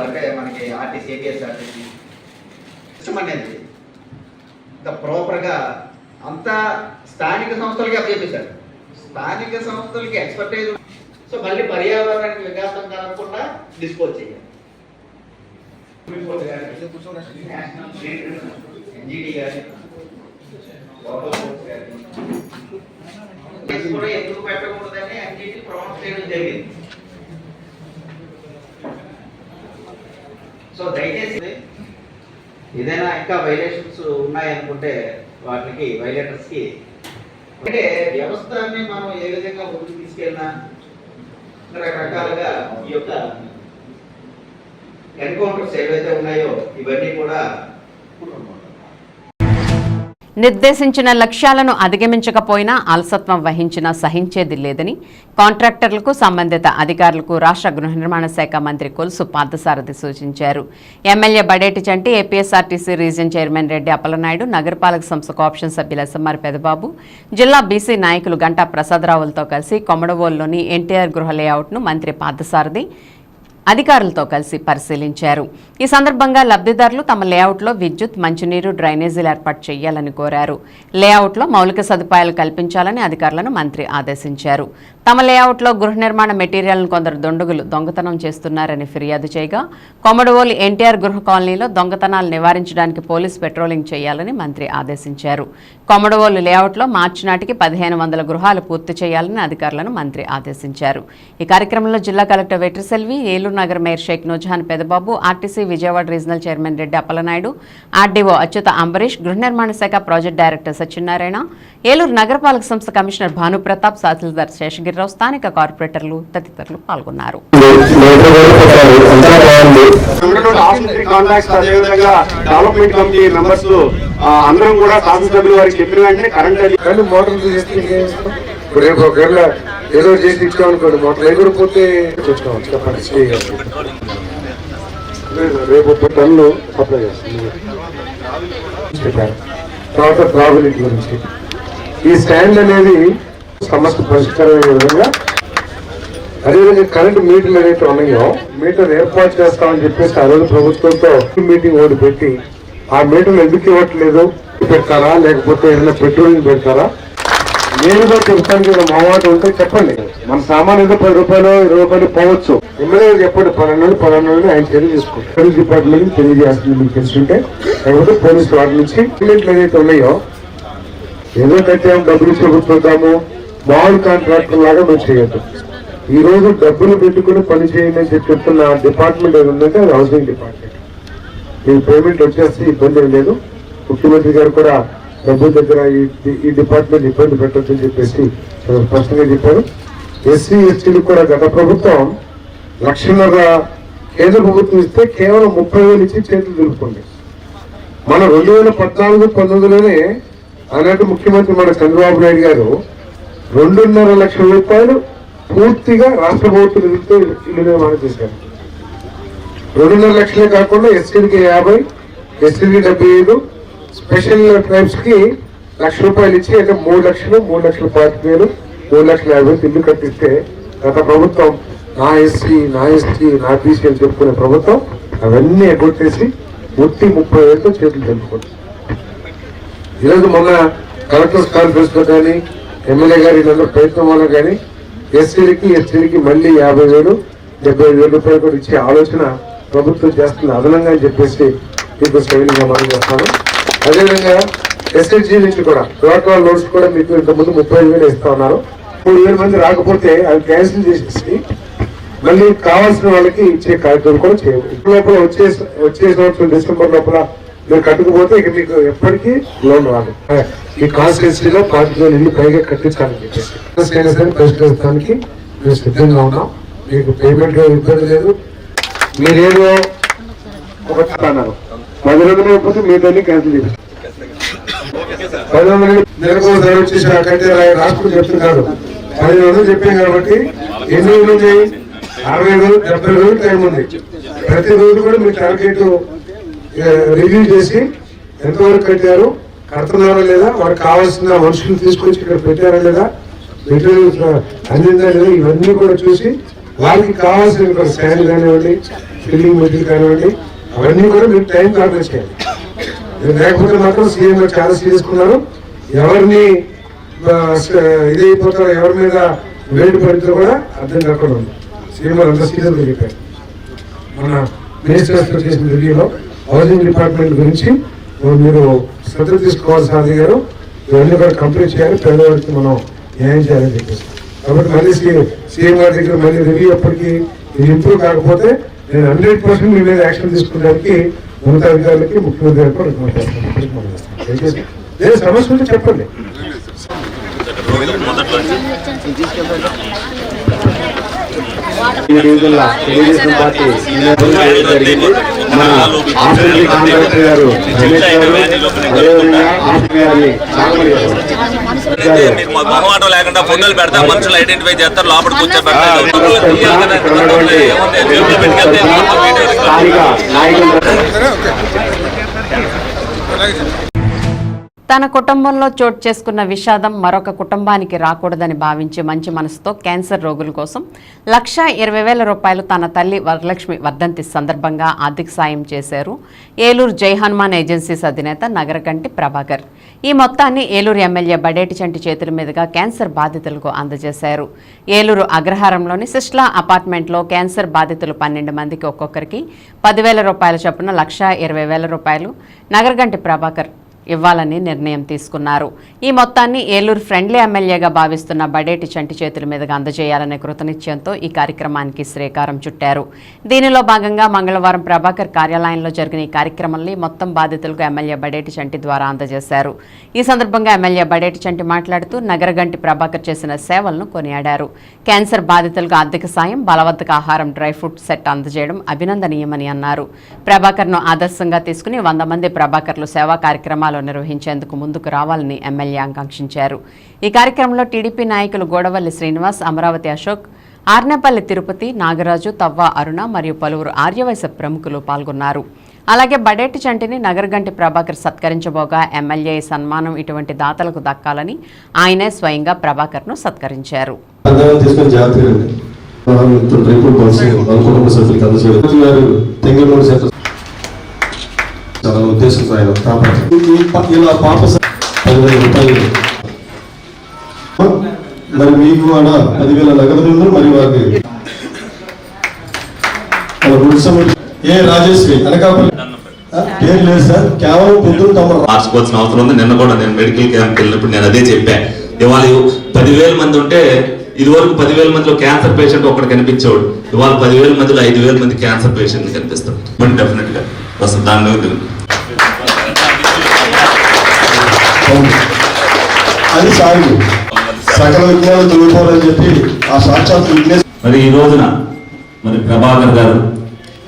అంటే మనకి ఆర్టీసీ ఏటీఎస్ ఆర్టీసీ సిస్టమ్ అనేది ఇంకా ప్రాపర్గా అంతా స్థానిక సంస్థలకి అప్పచెప్పారు. స్థానిక సంస్థలకి ఎక్స్పర్టైజ్. సో మళ్ళీ పర్యావరణానికి వికాసం కలగకుండా డిస్పోజ్ చేయాలి. ఎన్జీడీ గారి కూడా ఎందుకు పెట్టకూడదని అన్నిటి ప్రమోట్ చేయడం జరిగింది. సో దయచేసి ఏదైనా ఇంకా వైలేషన్స్ ఉన్నాయనుకుంటే వాటికి వైలేటర్స్ కి అంటే వ్యవస్థని మనం ఏ విధంగా ముందుకు తీసుకెళ్ళినా రకరకాలుగా ఈ యొక్క ఎన్కౌంటర్స్ ఏవైతే ఉన్నాయో ఇవన్నీ కూడా నిర్దేశించిన లక్ష్యాలను అధిగమించకపోయినా అలసత్వం వహించినా సహించేది లేదని కాంట్రాక్టర్లకు సంబంధిత అధికారులకు రాష్ట్ర గృహ నిర్మాణ శాఖ మంత్రి కొలుసు పార్థసారథి సూచించారు. MLA Badeti Chanti, APSRTC region chairman Reddy Appalanaidu, నగరపాలక సంస్థ కోఆప్షన్ సభ్యులు ఎస్ఎంఆర్ పెదబాబు, జిల్లా బీసీ నాయకులు గంటా ప్రసాదరావులతో కలిసి కొమడవోలులోని ఎన్టీఆర్ గృహ లేఅవుట్ను మంత్రి పార్థసారథి అధికారులతో కలిసి పరిశీలించారు. ఈ సందర్భంగా లబ్ధిదారులు తమ లేఅవుట్లో విద్యుత్, మంచినీరు, డ్రైనేజీలు ఏర్పాటు చేయాలని కోరారు. లేఅవుట్లో మౌలిక సదుపాయాలు కల్పించాలని అధికారులను మంత్రి ఆదేశించారు. తమ లేఅవుట్లో గృహ నిర్మాణ మెటీరియల్ను కొందరు దొండగులు దొంగతనం చేస్తున్నారని ఫిర్యాదు చేయగా కొమడవోలు ఎన్టీఆర్ గృహ కాలనీలో దొంగతనాలు నివారించడానికి పోలీస్ పెట్రోలింగ్ చేయాలని మంత్రి ఆదేశించారు. కొమడవోలు లేఅవుట్లో మార్చి నాటికి 1500 గృహాలు పూర్తి చేయాలని అధికారులను మంత్రి ఆదేశించారు. ఈ కార్యక్రమంలో జిల్లా కలెక్టర్ వెట్రిసెల్వి, ఏలూరు నగర mayor Shaik Noorjahan Pedababu, RTC Vijayawada regional chairman Reddy Appalanaidu, RDO Achyuta Ambarish, గృహ నిర్మాణ శాఖ ప్రాజెక్ట్ డైరెక్టర్ సత్యనారాయణ, ఏలూరు నగరపాలక సంస్థ కమిషనర్ భానుప్రతాప్, తహసీల్దార్ శేషగిరిరావు, స్థానిక కార్పొరేటర్లు తదితరులు పాల్గొన్నారు. డెవలప్మెంట్ కమిటీ మెంబర్స్ అందరం కూడా శాసనసభ్యులు వారికి చెప్పిన వెంటనే కరెంట్ మోటార్లు రేపు ఒకవేళ ఏదో చేసి ఇచ్చామనుకోండి, మోటార్లు ఎగురిపోతే చెప్పండి. రేపు టన్ను సప్లై చేస్తాం. తర్వాత ట్రావెలింగ్ గురించి ఈ స్టాండ్ అనేది సమస్య పరిష్కారమయ్యే విధంగా, అదేవిధంగా కరెంటు మీటర్లు ఏదైతే ఉన్నాయో మీటర్ ఏర్పాటు చేస్తామని చెప్పేసి ఆ రోజు ప్రభుత్వంతో మీటింగ్ ఒకటి పెట్టి ఆ మీటర్లు ఎందుకు ఇవ్వట్లేదు పెడతారా లేకపోతే ఏదైనా పెట్రోలింగ్ పెడతారా నేరుగా చెప్తాను కదా. మా మాట ఉంటే చెప్పండి. మన సామాన్ ఏదో 10 రూపాయలు 20 రూపాయలు పోవచ్చు. ఎమ్మెల్యే చెప్పండి 12 ఆయన చర్య తీసుకుంటారు. పోలీస్ డిపార్ట్మెంట్ తెలియజేస్తుంది మీకు తెలుసుంటే, లేకపోతే పోలీసు వాటి నుంచి పేమెంట్లు ఏదైతే ఉన్నాయో ఏదో కట్టాము డబ్బులు చెబుతుంటాము మామూలు కాంట్రాక్టర్ లాగా మేము చేయొద్దు. ఈ రోజు డబ్బులు పెట్టుకుని పని చేయండి అని చెప్తున్న డిపార్ట్మెంట్ ఏది ఉందంటే అది హౌసింగ్ డిపార్ట్మెంట్. ఈ పేమెంట్ వచ్చేస్తే ఇబ్బంది ఏం లేదు. ముఖ్యమంత్రి గారు కూడా డబ్బుల దగ్గర ఈ డిపార్ట్మెంట్ ఇబ్బంది పెట్టొచ్చని చెప్పేసి స్పష్టంగా చెప్పారు. ఎస్సీ ఎస్టీలకు కూడా గత ప్రభుత్వం 1,00,000 కేంద్ర ప్రభుత్వం ఇస్తే కేవలం 30,000 ఇచ్చి చేతులు దులుపుకుంది. మన 2014-19లోనే ఆనాటి ముఖ్యమంత్రి మన చంద్రబాబు నాయుడు గారు 2.5 లక్షల రూపాయలు పూర్తిగా రాష్ట్ర ప్రభుత్వ నిధులతో ఇల్లు నిర్మాణం చేశారు. 2.5 లక్షలే కాకుండా ఎస్సీలకి 50, ఎస్టీలకి 75, స్పెషల్ ట్రైబ్స్ కి 1,00,000 రూపాయలు ఇచ్చి అంటే 3 లక్షలు, 3,25,000, 3,50,000 ఇల్లు కట్టిస్తే గత ప్రభుత్వం నా ఎస్సీ నా బీసీ అని చెప్పుకునే ప్రభుత్వం అవన్నీ ఎగ్గొట్టేసి 30,000తో చేతులు తెలుపుకుంది. ఈరోజు మొన్న కలెక్టర్స్ కాన్ఫరెన్స్ లో కానీ ఎమ్మెల్యే గారి ప్రయత్నం వల్ల కానీ ఎస్సీలకి ఎస్టీలకి మళ్ళీ 50,000, 75,000 రూపాయలు కూడా ఇచ్చే ఆలోచన ప్రభుత్వం చేస్తుంది అదనంగా అని చెప్పేసి మీకు శైలిగా మనం చేస్తాను. అదేవిధంగా ఎస్ఎస్జీ నుంచి కూడా ప్లాట్ఫామ్ లోన్స్ కూడా మీకు ఇంతకుముందు 35,000 ఇస్తా ఉన్నారు. 3,000 మంది రాకపోతే అవి క్యాన్సిల్ చేసేసి మళ్ళీ కావాల్సిన వాళ్ళకి ఇచ్చే కార్యక్రమం కూడా చేయాలి. లోపల వచ్చే సంవత్సరం డిసెంబర్ లోపల మీరు కట్టుకుపోతే ఇక మీకు ఎప్పటికీ లోన్ రాదు. ఈ కాన్స్టిట్యూన్సీలో 40,000 ఇల్లు పైగా కట్టించాలని చెప్పేసి ప్రశ్నించడానికి మేము సిద్ధంగా ఉన్నాం. మీకు పేమెంట్ ఇబ్బంది లేదు. మీరేదో ఒక అన్నారు 10 రోజులు అయిపోతే మీ దాన్ని క్యాన్సిల్ చేసి 10 రోజులు నెలకోసారి వచ్చేసి కట్టే రాష్ట్రం చెప్తున్నారు. 10 రోజులు చెప్పాం కాబట్టి ఎన్ని రోజులు చేయి 60 రోజులు 70 రోజులు టైం ఉంది. ప్రతి రోజు కూడా మీరు టార్గెట్ రివ్యూ చేసి ఎంతవరకు కట్టారు, కడుతున్నారా లేదా, వారికి కావాల్సిన మనుషులు తీసుకొచ్చి ఇక్కడ పెట్టారా లేదా, మెటీరియల్ అందిందా లేదా, ఇవన్నీ కూడా చూసి వారికి కావాల్సిన శాండ్ కానివ్వండి, ఫిల్లింగ్ మెటీరియల్ కానివ్వండి, అవన్నీ కూడా మీరు టైం ఆర్గనైజ్ చేయాలి. లేకపోతే మాత్రం సీఎం గారు చాలా సీరియస్ ఉన్నారు. ఎవరిని ఇది అయిపోతారో, ఎవరి మీద వేడి పడితే కూడా అర్థం కాకుండా ఉంది. సీఎం గారు అంత సీరియస్గా చెప్పారు. మన మినిస్టర్స్ చేసిన రివ్యూలో హౌసింగ్ డిపార్ట్మెంట్ గురించి మీరు శ్రద్ధ తీసుకోవాలి సారథి గారు. ఇవన్నీ కూడా కంప్లీట్ చేయాలి, పేదవాడికి మనం న్యాయం చేయాలని చెప్పేసి. కాబట్టి మళ్ళీ సీఎం గారి దగ్గర మళ్ళీ రివ్యూ అప్పటికి ఇది ఇంప్రూవ్ కాకపోతే నేను 100% మీ మీద యాక్షన్ తీసుకోవడానికి ఉన్నతాధికారులకి ముఖ్యమంత్రి గారికి రికమెండ్ చేస్తాను. దయచేసి ఏ సమస్య ఉంటే చెప్పండి. ఈ రోజుల్లో తెలుగుదేశం పార్టీ జరిగింది. మన ఆస్ట్రేలియా కాంట్రాక్టర్ గారు రమేష్ గారు, అదేవిధంగా ఆస్ట్రేలియా మొహమాటం లేకుండా ఫోటోలు పెడతా, మనుషులు ఐడెంటిఫై చేస్తారు, లోపల కూర్చోబెడతారు. తన కుటుంబంలో చోటు చేసుకున్న విషాదం మరొక కుటుంబానికి రాకూడదని భావించి మంచి మనసుతో క్యాన్సర్ రోగుల కోసం 1,20,000 రూపాయలు తన తల్లి వరలక్ష్మి వర్ధంతి సందర్భంగా ఆర్థిక సాయం చేశారు ఏలూరు జై హనుమాన్ ఏజెన్సీస్ అధినేత నగరకంటి ప్రభాకర్. ఈ మొత్తాన్ని ఏలూరు ఎమ్మెల్యే బడేటి చంటి చేతుల మీదుగా క్యాన్సర్ బాధితులకు అందజేశారు. ఏలూరు అగ్రహారంలోని సిస్లా అపార్ట్మెంట్లో క్యాన్సర్ బాధితులు 12 మందికి ఒక్కొక్కరికి 10,000 రూపాయల చొప్పున 1,20,000 రూపాయలు నగరకంటి ప్రభాకర్ ఇవ్వాలని నిర్ణయం తీసుకున్నారు. ఈ మొత్తాన్ని ఏలూరు ఫ్రెండ్లీ ఎమ్మెల్యేగా భావిస్తున్న బడేటి చంటి చేతుల మీదుగా అందజేయాలనే కృతనిశ్చయంతో ఈ కార్యక్రమానికి శ్రీకారం చుట్టారు. దీనిలో భాగంగా మంగళవారం ప్రభాకర్ కార్యాలయంలో జరిగిన ఈ కార్యక్రమంలో మొత్తం బాధితులకు ఎమ్మెల్యే బడేటి చంటి ద్వారా అందజేశారు. ఈ సందర్భంగా ఎమ్మెల్యే బడేటి చంటి మాట్లాడుతూ నగరగంటి ప్రభాకర్ చేసిన సేవలను కొనియాడారు. క్యాన్సర్ బాధితులకు ఆర్థిక సాయం, బలవర్ధక ఆహారం, డ్రై ఫ్రూట్ సెట్ అందజేయడం అభినందనీయమని అన్నారు. ప్రభాకర్ను ఆదర్శంగా తీసుకుని 100 మంది ప్రభాకర్లు సేవా కార్యక్రమాలు నిర్వహించేందుకు ముందుకు రావాలని ఎమ్మెల్యే ఆకాంక్షించారు. ఈ కార్యక్రమంలో టీడీపీ నాయకులు గోడవల్లి శ్రీనివాస్, అమరావతి అశోక్, ఆర్నేపల్లి తిరుపతి, నాగరాజు, తవ్వ అరుణ మరియు పలువురు ఆర్యవైశ్య ప్రముఖులు పాల్గొన్నారు. అలాగే బడేటి చంటిని నగరగంటి ప్రభాకర్ సత్కరించబోగా ఎమ్మెల్యే సన్మానం ఇటువంటి దాతలకు దక్కాలని ఆయనే స్వయంగా ప్రభాకర్ను సత్కరించారు. చాలా ఉద్దేశంతో ఆయన ఇలా పాప 10,000 రూపాయలు మరి మీకు కూడా 10,000 నగదు మరి వారికి ఏ రాజేశ్వరి అనకాపల్లి పేరు లేదు సార్, కేవలం పొద్దున్న తమ మార్చుకోవాల్సిన అవసరం ఉంది. నిన్న కూడా నేను మెడికల్ క్యాంప్కి వెళ్ళినప్పుడు నేను అదే చెప్పాను. ఇవాళ 10,000 మంది ఉంటే ఇదివరకు 10,000 మందిలో క్యాన్సర్ పేషెంట్ ఒకటి కనిపించేవాడు. ఇవాళ 10,000 మందిలో 5,000 మంది క్యాన్సర్ పేషెంట్ కనిపిస్తాడు. బట్ డెఫినెట్ గా వస్తుంది. దాని అది సాగు సకల విజ్ఞానం తొలిపోవాలని చెప్పి ఆ సాక్షాత్ విజ్ఞానం. మరి ఈ రోజున మరి ప్రభాకర్ గారు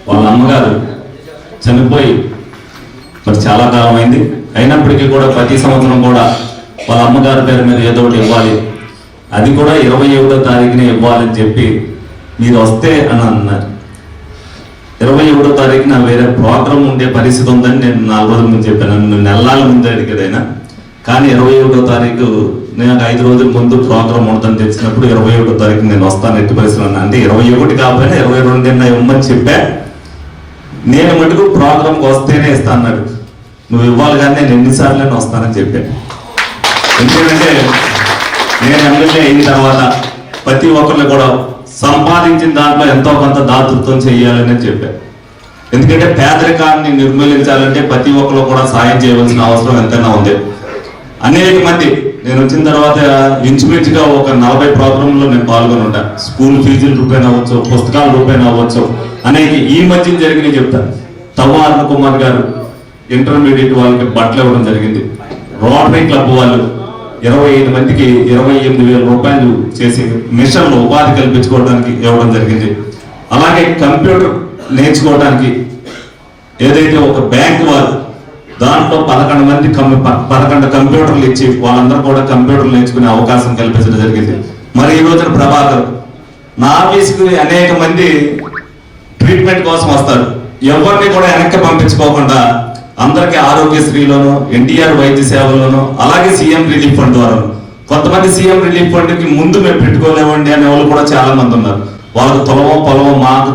వాళ్ళ అమ్మగారు చనిపోయి మరి చాలా కాలం అయింది. అయినప్పటికీ కూడా ప్రతి సంవత్సరం కూడా వాళ్ళ అమ్మగారి పేరు మీద ఏదో ఒకటి ఇవ్వాలి, అది కూడా 21వ తారీఖునే ఇవ్వాలని చెప్పి మీరు వస్తే అని అన్నారు. 21వ తారీఖున వేరే ప్రోగ్రామ్ ఉండే పరిస్థితి ఉందని నేను 4 రోజుల ముందు చెప్పాను. నెలల ముందు అడిగేదైనా కానీ 21వ తారీఖు నేను 5 రోజుల ముందు ప్రోగ్రామ్ ఉంటుందని తెలిసినప్పుడు 21వ తారీఖు నేను వస్తాను ఎట్టి పరిస్థితులు. అంటే 21 కాకపోయినా 22 ఇవ్వమని చెప్పా. నేను మటుకు ప్రోగ్రామ్కి వస్తేనే ఇస్తా అన్నాడు. నువ్వు ఇవ్వాలి కానీ నేను ఎన్నిసార్లు వస్తానని చెప్పాను. ఎందుకంటే నేను ఎమ్మెల్యే అయిన తర్వాత ప్రతి ఒక్కరిని కూడా సంపాదించిన దాంట్లో ఎంతో కొంత దాతృత్వం చేయాలని చెప్పాను. ఎందుకంటే పేదరికాన్ని నిర్మూలించాలంటే ప్రతి ఒక్కరు కూడా సాయం చేయవలసిన అవసరం ఎంతైనా ఉంది. అనేక మంది నేను వచ్చిన తర్వాత ఇంచుమించుగా ఒక 40 ప్రోగ్రాంలో నేను పాల్గొని ఉంటాను. స్కూల్ ఫీజుల రూపాయన అవ్వచ్చు, పుస్తకాల రూపాయన అవ్వచ్చు, అనేక ఈ మధ్య జరిగినవి చెప్తాను. తవ్వ అరుణ్ కుమార్ గారు ఇంటర్మీడియట్ వాళ్ళకి బట్టలు ఇవ్వడం జరిగింది. రోటరీ క్లబ్ వాళ్ళు 25 మందికి 28,000 రూపాయలు చేసి మిషన్లు ఉపాధి కల్పించుకోవడానికి ఇవ్వడం జరిగింది. అలాగే కంప్యూటర్ నేర్చుకోవడానికి ఏదైతే ఒక బ్యాంక్ వారు దాంట్లో 11 కంప్యూటర్లు ఇచ్చి వాళ్ళందరూ కూడా కంప్యూటర్లు నేర్చుకునే అవకాశం కల్పించడం జరిగింది. మరి ఈ రోజున ప్రభాకర్ నా ఆఫీస్కి అనేక మంది ట్రీట్మెంట్ కోసం వస్తారు. ఎవరిని కూడా వెనక్కి పంపించుకోకుండా అందరికీ ఆరోగ్యశ్రీలోను, ఎన్టీఆర్ వైద్య సేవల్లోను, అలాగే సీఎం రిలీఫ్ ఫండ్ ద్వారా, కొంతమంది సీఎం రిలీఫ్ ఫండ్కి ముందు మేము పెట్టుకోలేమండి అనే వాళ్ళు కూడా చాలా మంది ఉన్నారు. వాళ్ళకు పొలమో మాకు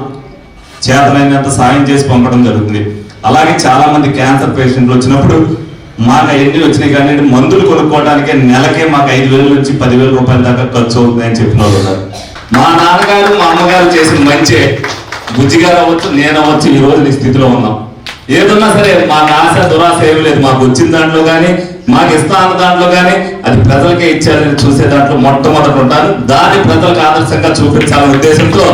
చేతనైనంత సాయం చేసి పంపడం జరుగుతుంది. అలాగే చాలా మంది క్యాన్సర్ పేషెంట్లు వచ్చినప్పుడు మాకు ఎన్ని వచ్చినాయి కానీ మందులు కొనుక్కోవడానికి నెలకే మాకు 5,000 నుంచి 10,000 రూపాయల దాకా ఖర్చు అవుతుంది అని చెప్పిన వాళ్ళు ఉన్నారు. మా నాన్నగారు మా అమ్మగారు చేసిన మంచి బుజ్జిగారు అవ్వచ్చు, నేను అవ్వచ్చు, ఈ రోజు ఈ స్థితిలో ఉన్నాం. ఏదన్నా సరే మాకు ఆశ దురాశ ఏమి లేదు. మాకు వచ్చిన దాంట్లో కానీ మాకు ఇస్తా అన్న దాంట్లో కానీ అది ప్రజలకే ఇచ్చారని చూసే దాంట్లో మొట్టమొదటి ఉంటాను. దాన్ని ప్రజలకు ఆదర్శంగా చూపించాలనే ఉద్దేశంతో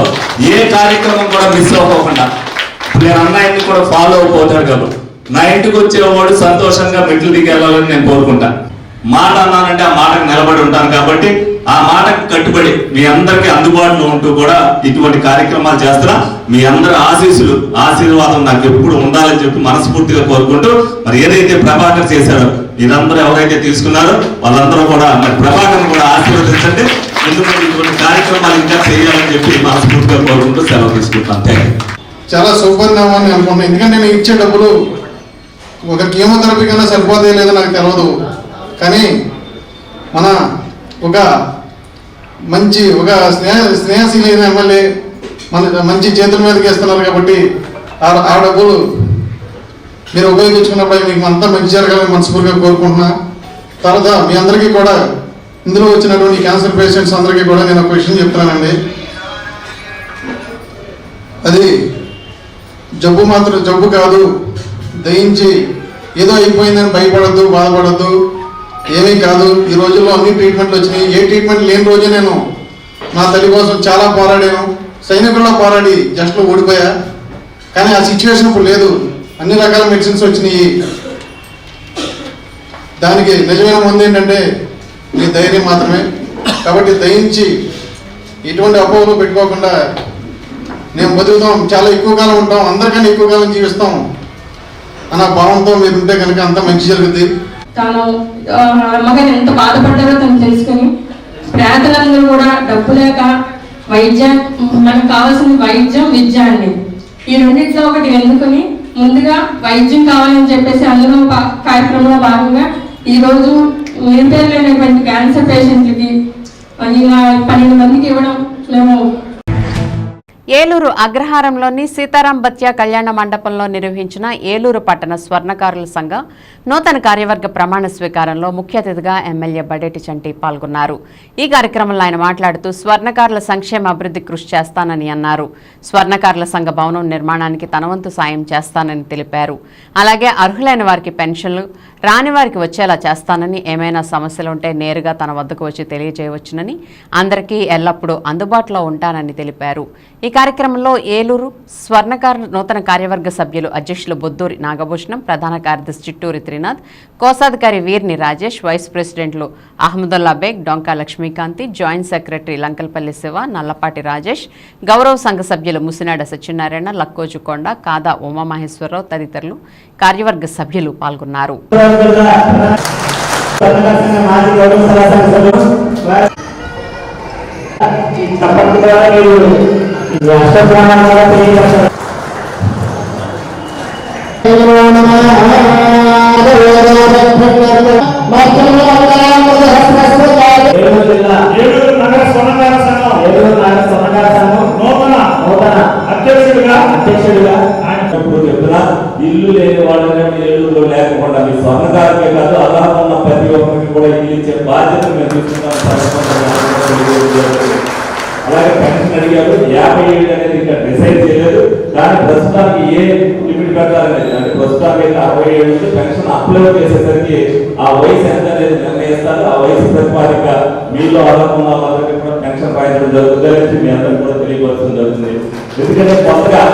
ఏ కార్యక్రమం కూడా మిస్ అవ్వకుండా నేను అన్నయ్యని కూడా ఫాలో అయిపోతాడు కాబట్టి నా ఇంటికి వచ్చేవాడు సంతోషంగా మెట్లు దిగి వెళ్ళాలని నేను కోరుకుంటా. మాట అన్నానంటే ఆ మాటకు నిలబడి ఉంటాను కాబట్టి ఆ మాటకు కట్టుబడి మీ అందరికీ అందుబాటులో ఉంటూ కూడా ఇటువంటి కార్యక్రమాలు చేస్తున్నా. మీ అందరి ఆశీర్వాదం నాకు ఎప్పుడు ఉండాలని చెప్పి మనస్ఫూర్తిగా కోరుకుంటూ, మరి ఏదైతే ప్రభాకర్ చేశాడో మీరందరూ ఎవరైతే తీసుకున్నారో వాళ్ళందరూ కూడా మరి ప్రభాకర్ కూడా ఆశీర్వదించండి. ఎందుకంటే ఇటువంటి కార్యక్రమాలు ఇంకా చేయాలని చెప్పి మనస్ఫూర్తిగా కోరుకుంటూ సెలవు తీసుకుంటాను. Thank you. చాలా సౌకర్యమని అనుకున్నాను. ఎందుకంటే నేను ఇచ్చే డబ్బులు ఒక కీమోథెరపీ కన్నా సరిపోతే లేదో నాకు తెలియదు. కానీ మన ఒక స్నేహశీలైన ఎమ్మెల్యే మన మంచి చేతుల మీదకి వేస్తున్నారు కాబట్టి ఆ డబ్బులు మీరు ఉపయోగించుకున్నప్పుడు మీకు అంతా మంచి జరగాలని మనస్ఫూర్తిగా కోరుకుంటున్నా. తర్వాత మీ అందరికీ కూడా ఇందులో వచ్చినటువంటి క్యాన్సర్ పేషెంట్స్ అందరికీ కూడా నేను ఒక విషయం చెప్తున్నానండి. అది జబ్బు కాదు. దయించి ఏదో అయిపోయిందని భయపడద్దు, బాధపడద్దు. ఏమీ కాదు. ఈ రోజుల్లో అన్ని ట్రీట్మెంట్లు వచ్చినాయి. ఏ ట్రీట్మెంట్ లేని రోజే నేను నా తల్లి కోసం చాలా పోరాడాను. సైనికుల్లో పోరాడి జస్ట్లో ఓడిపోయా. కానీ ఆ సిచ్యువేషన్ ఇప్పుడు లేదు. అన్ని రకాల మెడిసిన్స్ వచ్చినాయి. దానికి నిజమైన ముందు ఏంటంటే మీ ధైర్యం మాత్రమే. కాబట్టి దయించి ఎటువంటి అపోహలు పెట్టుకోకుండా మేము బతుకుతాం, చాలా ఎక్కువ కాలం ఉంటాం, అందరికన్నా ఎక్కువ కాలం జీవిస్తాం అన్న భావంతో మీరు ఉంటే కనుక అంత మంచి జరుగుతుంది. తాను అమ్మగారు ఎంత బాధపడ్డారో తను తెలుసుకుని పేదలందరూ కూడా డబ్బు లేక వైద్యం, మనకు కావాల్సిన వైద్యం, విద్య అండి. ఈ రెండింటిలో ఒకటి ఎన్నుకుని ముందుగా వైద్యం కావాలని చెప్పేసి అందులో కార్యక్రమంలో భాగంగా ఈరోజు నిరుపేదలైనటువంటి క్యాన్సర్ పేషెంట్లకి 12 మందికి ఇవ్వడం మేము. ఏలూరు అగ్రహారంలోని సీతారాం బత్యా కళ్యాణ మండపంలో నిర్వహించిన ఏలూరు పట్టణ స్వర్ణకారుల సంఘ నూతన కార్యవర్గ ప్రమాణ స్వీకారంలో ముఖ్య అతిథిగా ఎమ్మెల్యే బడేటి చంటి పాల్గొన్నారు. ఈ కార్యక్రమంలో ఆయన మాట్లాడుతూ స్వర్ణకారుల సంక్షేమ అభివృద్ధి కృషి చేస్తానని అన్నారు. స్వర్ణకారుల సంఘ భవనం నిర్మాణానికి తన వంతు సాయం చేస్తానని తెలిపారు. అలాగే అర్హులైన వారికి పెన్షన్లు, రాని వారికి వచ్చేలా చేస్తానని, ఏమైనా సమస్యలుంటే నేరుగా తన వద్దకు వచ్చి తెలియజేయవచ్చునని, అందరికీ ఎల్లప్పుడూ అందుబాటులో ఉంటానని తెలిపారు. ఈ కార్యక్రమంలో ఏలూరు స్వర్ణకారుల నూతన కార్యవర్గ సభ్యులు అధ్యక్షులు బొద్దూరి నాగభూషణం, ప్రధాన కార్యదర్శి చిట్టూరి త్రినాథ్, కోశాధికారి వీర్ని రాజేష్, వైస్ ప్రెసిడెంట్లు అహ్మదుల్లా బేగ్, డొంకా లక్ష్మీకాంతి, జాయింట్ సెక్రటరీ లంకల్పల్లి శివ, నల్లపాటి రాజేష్, గౌరవ సంఘ సభ్యులు ముసినాడ సత్యనారాయణ, లక్కోజుకొండ, కాదా ఉమామహేశ్వరరావు తదితరులు కార్యవర్గ సభ్యులు పాల్గొన్నారు. అధ్యక్షుడిగా ఇల్లు లేని వాళ్ళనే ఏలూరులో లేకుండా మీ స్వర్ణకారులకే కాదు అర్హత ఉన్న ప్రతి ఒక్కరికి కూడా ఇల్లు ఇచ్చే బాధ్యత మేము తీసుకుంటాం. అలాగే పెన్షన్ అడిగారు, 57 అనేది ఇంకా డిసైడ్ చేయలేదు. కానీ ప్రస్తుతానికి ఏ లిమిట్ పెట్టాలనేది, అంటే ప్రస్తుతానికి 67 పెన్షన్ అప్లై చేసేసరికి ఆ వయసు ఎంత అనేది నిర్ణయిస్తారు. ఆ వయసు ప్రతిపాదిక మీలో అర్హత ఉన్న వాళ్ళకి కూడా పెన్షన్ రాయడం జరుగుతుందని మీ అందరికీ కూడా తెలియవలసిన జరుగుతుంది. ఎందుకంటే కొత్తగా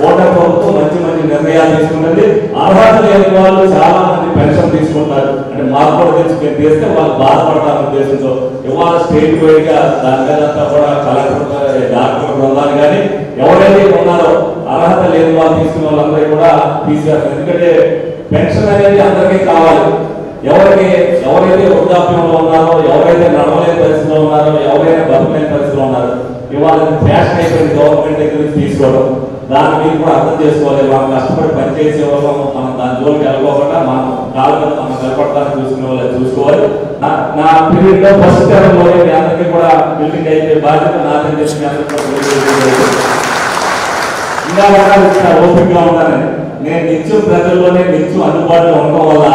ఓటర్ ప్రభుత్వం మంచి నిర్ణయాలు తీసుకుంటుంది. అర్హత లేని వాళ్ళు చాలా మంది పెన్షన్ తీసుకుంటారు. అంటే మాకు కూడా తెలిసి తీస్తే వాళ్ళు బాధపడతారు ఉద్దేశంతో ఇవాళ స్టేట్ వైడ్ గా దాని మీదంతా కూడా కలెక్టర్, డాక్టర్ బృందాలు కానీ ఎవరైతే ఉన్నారో అర్హత లేని వాళ్ళు తీసుకున్న వాళ్ళందరూ కూడా తీసేస్తారు. ఎందుకంటే పెన్షన్ అనేది అందరికీ కావాలి. ఎవరైతే వృద్ధాప్యంలో ఉన్నారో, ఎవరైతే నడవలేని పరిస్థితిలో ఉన్నారో, ఎవరైతే బతకలేని పరిస్థితిలో ఉన్నారో, ఇవాళ ఫ్యాషన్ అయిపోయింది గవర్నమెంట్ దగ్గర నుంచి తీసుకోవడం. దాన్ని మీరు కూడా అర్థం చేసుకోవాలి. మనం కష్టపడి పనిచేసే వాళ్ళం మనం దాని జోలికి వెళ్ళకోకుండా మనం కాళ్ళ మీద మనం నిలబడతానికి చూసుకునే వాళ్ళు చూసుకోవాలి. నా పీరియడ్ లో ఫస్ట్ టైంలో మీ అందరికీ కూడా బిల్డింగ్ అయితే బాధ్యత నాదని చెప్పి ఇంకా ఓపిక గా ఉంటానని నేను నిత్యం ప్రజల్లోనే నిత్యం అందుబాటులో ఉండటం వల్ల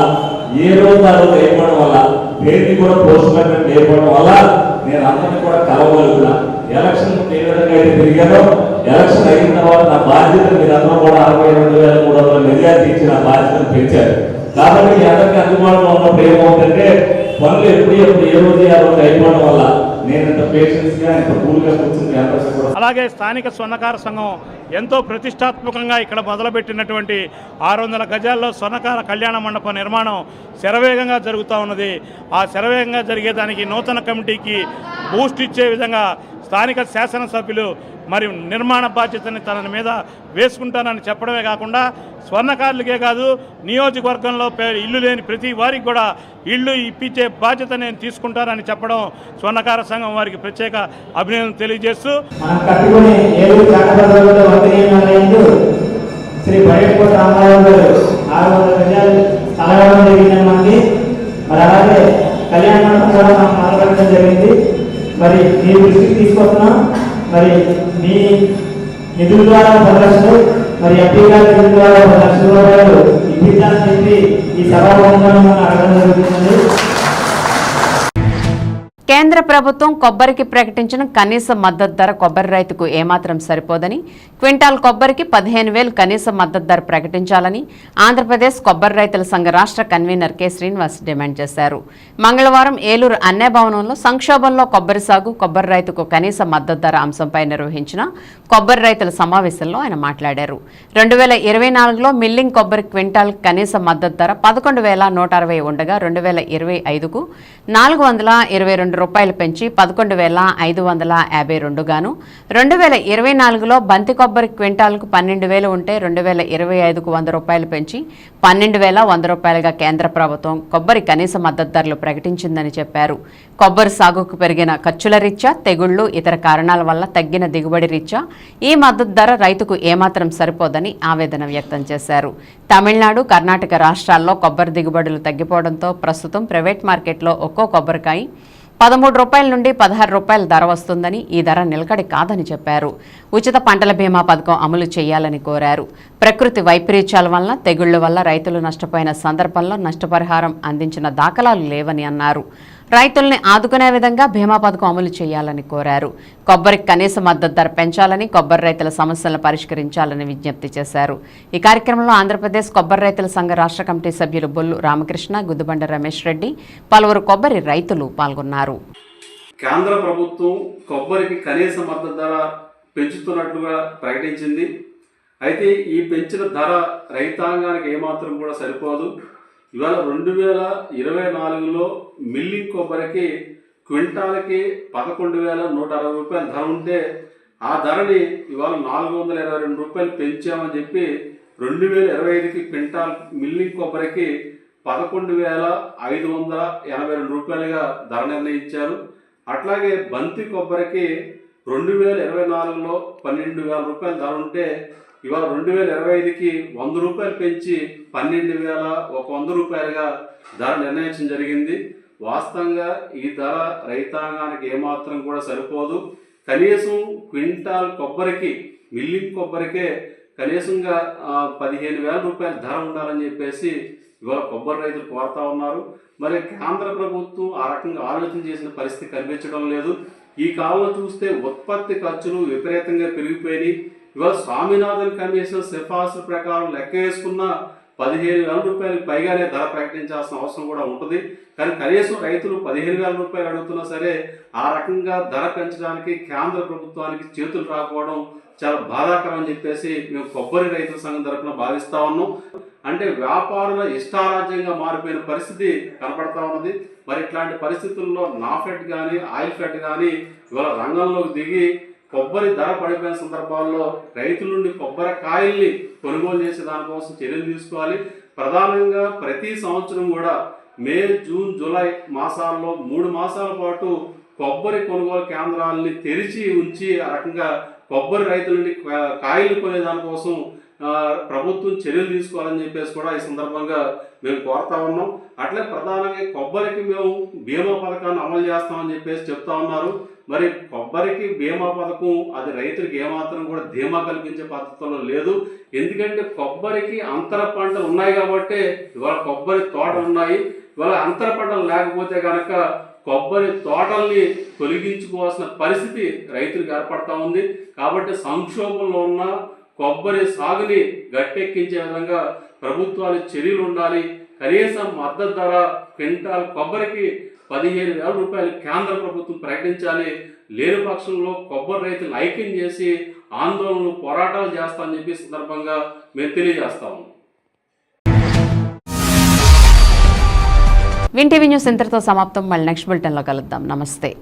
ఏ రోజు ఆ రోజు అయిపోవడం వల్ల పేరుని కూడా పోస్ట్ మ్యాన్ అయిపోవడం వల్ల నేను అందరినీ కూడా కలవగలుగుతున్నా. ఎలక్షన్ ఏ విధంగా అయితే తిరిగానో ఎలక్షన్ అయిన తర్వాత నా బాధ్యత మీరందరూ కూడా 62,300 మెజార్టీ ఇచ్చి నా బాధ్యతను పెంచారు. కాబట్టి మీ అందరికీ అందుబాటులో ఉన్నప్పుడు ఏమవుతుందంటే పనులు ఎప్పుడు ఏ రోజు ఆ రోజు అయిపోవడం వల్ల నేను ఇంత పేషెన్స్ గా ఇంత కూల్ గా కూర్చుంది. అలాగే స్థానిక స్వర్ణకార సంఘం ఎంతో ప్రతిష్టాత్మకంగా ఇక్కడ మొదలుపెట్టినటువంటి 600 గజాల్లో స్వర్ణకార కళ్యాణ మండప నిర్మాణం శరవేగంగా జరుగుతూ ఉన్నది. ఆ శరవేగంగా జరిగేదానికి నూతన కమిటీకి బూస్ట్ ఇచ్చే విధంగా స్థానిక శాసనసభ్యులు మరి నిర్మాణ బాధ్యతని తన మీద వేసుకుంటానని చెప్పడమే కాకుండా స్వర్ణకారులకే కాదు నియోజకవర్గంలో ఇల్లు లేని ప్రతి వారికి కూడా ఇల్లు ఇప్పించే బాధ్యత నేను తీసుకుంటానని చెప్పడం స్వర్ణకార సంఘం వారికి ప్రత్యేక అభినందనలు తెలియజేస్తూ శ్రీ బయటకోట రామారావు గారు 600 గజాలు స్థలం జరిగిందన్నమాట. మరి అలాగే కళ్యాణ మండపం కూడా మనం మొదలుపెట్టడం జరిగింది. మరి మీ దృష్టికి తీసుకొస్తున్నాం. మరి మీ నిధుల ద్వారా 10 లక్షలు, మరి ఎంపీ గారి నిధుల ద్వారా 10 లక్షల రూపాయలు ఇప్పించాలని చెప్పి ఈ సభాముఖంగా అడగడం జరుగుతుంది. కేంద్ర ప్రభుత్వం కొబ్బరికి ప్రకటించిన కనీస మద్దతు ధర కొబ్బరి రైతుకు ఏమాత్రం సరిపోదని, క్వింటాల్ కొబ్బరికి 15,000 కనీస మద్దతు ధర ప్రకటించాలని ఆంధ్రప్రదేశ్ కొబ్బరి రైతుల సంఘ రాష్ట్ర కన్వీనర్ కె శ్రీనివాస్ డిమాండ్ చేశారు. మంగళవారం ఏలూరు అన్నే భవనంలో సంక్షోభంలో కొబ్బరి సాగు, కొబ్బరి రైతుకు కనీస మద్దతు ధర అంశంపై నిర్వహించిన కొబ్బరి రైతుల సమావేశంలో ఆయన మాట్లాడారు. 2024లో మిల్లింగ్ కొబ్బరి క్వింటాల్ కనీస మద్దతు ధర 11,160 ఉండగా 2025కు 422 రూపాయలు పెంచి 11,552 గాను, 2024లో బంతి కొబ్బరి క్వింటాల్కు 12,000 ఉంటే 2025కు 100 రూపాయలు పెంచి 12,100 రూపాయలుగా కేంద్ర ప్రభుత్వం కొబ్బరి కనీస మద్దతు ధరలు ప్రకటించిందని చెప్పారు. కొబ్బరి సాగుకు పెరిగిన ఖర్చుల రీత్యా, తెగుళ్లు, ఇతర కారణాల వల్ల తగ్గిన దిగుబడి రీత్యా ఈ మద్దతు ధర రైతుకు ఏమాత్రం సరిపోదని ఆవేదన వ్యక్తం చేశారు. తమిళనాడు, కర్ణాటక రాష్ట్రాల్లో కొబ్బరి దిగుబడులు తగ్గిపోవడంతో ప్రస్తుతం ప్రైవేట్ మార్కెట్లో ఒక్కో కొబ్బరికాయ 13 రూపాయల నుండి 16 రూపాయల ధర వస్తుందని, ఈ ధర నిలకడి కాదని చెప్పారు. ఉచిత పంటల బీమా పథకం అమలు చేయాలని కోరారు. ప్రకృతి వైపరీత్యాల వల్ల, తెగుళ్ల వల్ల రైతులు నష్టపోయిన సందర్భంలో నష్టపరిహారం అందించిన దాఖలాలు లేవని అన్నారు. రైతుల్ని ఆదుకునే విధంగా బీమా పథకం అమలు చేయాలని కోరారు. కొబ్బరికి కనీస మద్దతు ధర పెంచాలని, కొబ్బరి రైతుల సమస్యలను పరిష్కరించాలని విజ్ఞప్తి చేశారు. ఈ కార్యక్రమంలో ఆంధ్రప్రదేశ్ కొబ్బరి రైతుల సంఘ రాష్ట్ర కమిటీ సభ్యులు బొల్లు రామకృష్ణ, గుద్దుబండ రమేష్ రెడ్డి, పలువురు కొబ్బరి రైతులు పాల్గొన్నారు. కేంద్ర ప్రభుత్వం కొబ్బరికి కనీస మద్దతు ధర పెంచుతున్నట్లుగా ప్రకటించింది. అయితే ఈ పెంచిన ధర రైతాంగానికి ఏమాత్రం కూడా సరిపోదు. ఇవాళ 2024లో మిల్లింగ్ కొబ్బరికి క్వింటాల్కి 11,160 రూపాయల ధర ఉంటే ఆ ధరని ఇవాళ 422 రూపాయలు పెంచామని చెప్పి 2025కి క్వింటాల్ మిల్లింగ్ కొబ్బరికి 11,582 రూపాయలుగా ధర నిర్ణయించారు. అట్లాగే బంతి కొబ్బరికి 2024లో 12,000 రూపాయల ధర ఉంటే ఇవాళ 2025కి 100 రూపాయలు పెంచి 12,100 రూపాయలుగా ధర నిర్ణయించడం జరిగింది. వాస్తవంగా ఈ ధర రైతాంగానికి ఏమాత్రం కూడా సరిపోదు. కనీసం క్వింటాల్ కొబ్బరికి, మిల్లింగ్ కొబ్బరికే కనీసంగా 15,000 రూపాయల ధర ఉండాలని చెప్పేసి ఇవాళ కొబ్బరి రైతులు కోరుతా ఉన్నారు. మరి కేంద్ర ప్రభుత్వం ఆ రకంగా ఆలోచన చేసిన పరిస్థితి కనిపించడం లేదు. ఈ కాలంలో చూస్తే ఉత్పత్తి ఖర్చులు విపరీతంగా పెరిగిపోయినాయి. ఇవాళ స్వామినాథన్ కమిషన్ సిఫార్సుల ప్రకారం లెక్క వేసుకున్న 15,000 రూపాయలకు పైగానే ధర ప్రకటించాల్సిన అవసరం కూడా ఉంటుంది. కానీ కనీసం రైతులు 15,000 రూపాయలు అడుగుతున్నా సరే ఆ రకంగా ధర పెంచడానికి కేంద్ర ప్రభుత్వానికి చేతులు రాకపోవడం చాలా బాధాకరం అని చెప్పేసి మేము కొబ్బరి రైతుల సంఘం తరఫున భావిస్తా ఉన్నాం. అంటే వ్యాపారుల ఇష్టారాజ్యంగా మారిపోయిన పరిస్థితి కనపడతా ఉన్నది. మరి ఇట్లాంటి పరిస్థితుల్లో నాఫెడ్ కానీ, ఆయిల్ ఫెడ్ కానీ ఇవాళ రంగంలోకి దిగి కొబ్బరి ధర పడిపోయిన సందర్భాల్లో రైతుల నుండి కొబ్బరికాయల్ని కొనుగోలు చేసే దానికోసం చర్యలు తీసుకోవాలి. ప్రధానంగా ప్రతి సంవత్సరం కూడా మే, జూన్, జూలై మాసాల్లో 3 మాసాల పాటు కొబ్బరి కొనుగోలు కేంద్రాలని తెరిచి ఉంచి ఆ రకంగా కొబ్బరి రైతుల నుండి కాయలు కొనే దానికోసం ప్రభుత్వం చర్యలు తీసుకోవాలని చెప్పేసి కూడా ఈ సందర్భంగా మేము కోరుతా ఉన్నాం. అట్లే ప్రధానంగా కొబ్బరికి మేము బీమా పథకాన్ని అమలు చేస్తామని చెప్పేసి చెప్తా ఉన్నారు. మరి కొబ్బరికి బీమా పథకం అది రైతులకు ఏమాత్రం కూడా ధీమా కల్పించే పద్ధతిలో లేదు. ఎందుకంటే కొబ్బరికి అంతర పంటలు ఉన్నాయి కాబట్టి ఇవాళ కొబ్బరి తోటలు ఉన్నాయి. ఇవాళ అంతర పంటలు లేకపోతే కనుక కొబ్బరి తోటల్ని తొలగించుకోవాల్సిన పరిస్థితి రైతులకు ఏర్పడతా ఉంది. కాబట్టి సంక్షోభంలో ఉన్న కొబ్బరి సాగుని గట్టెక్కించే విధంగా ప్రభుత్వాలు చర్యలు ఉండాలి. కనీసం మద్దతు ధర క్వింటాల్ కొబ్బరికి 15,000 రూపాయలు కేంద్ర ప్రభుత్వం ప్రకటించాలి. లేని పక్షంలో కొబ్బరి రైతులను ఐక్యం చేసి ఆందోళనలు పోరాటాలు చేస్తామని చెప్పి సందర్భంగా మేము తెలియజేస్తాము. వింటీవీ న్యూస్ ఇంతటితో సమాప్తం. మళ్ళీ నెక్స్ట్ బులెటిన్లో కలుద్దాం. నమస్తే.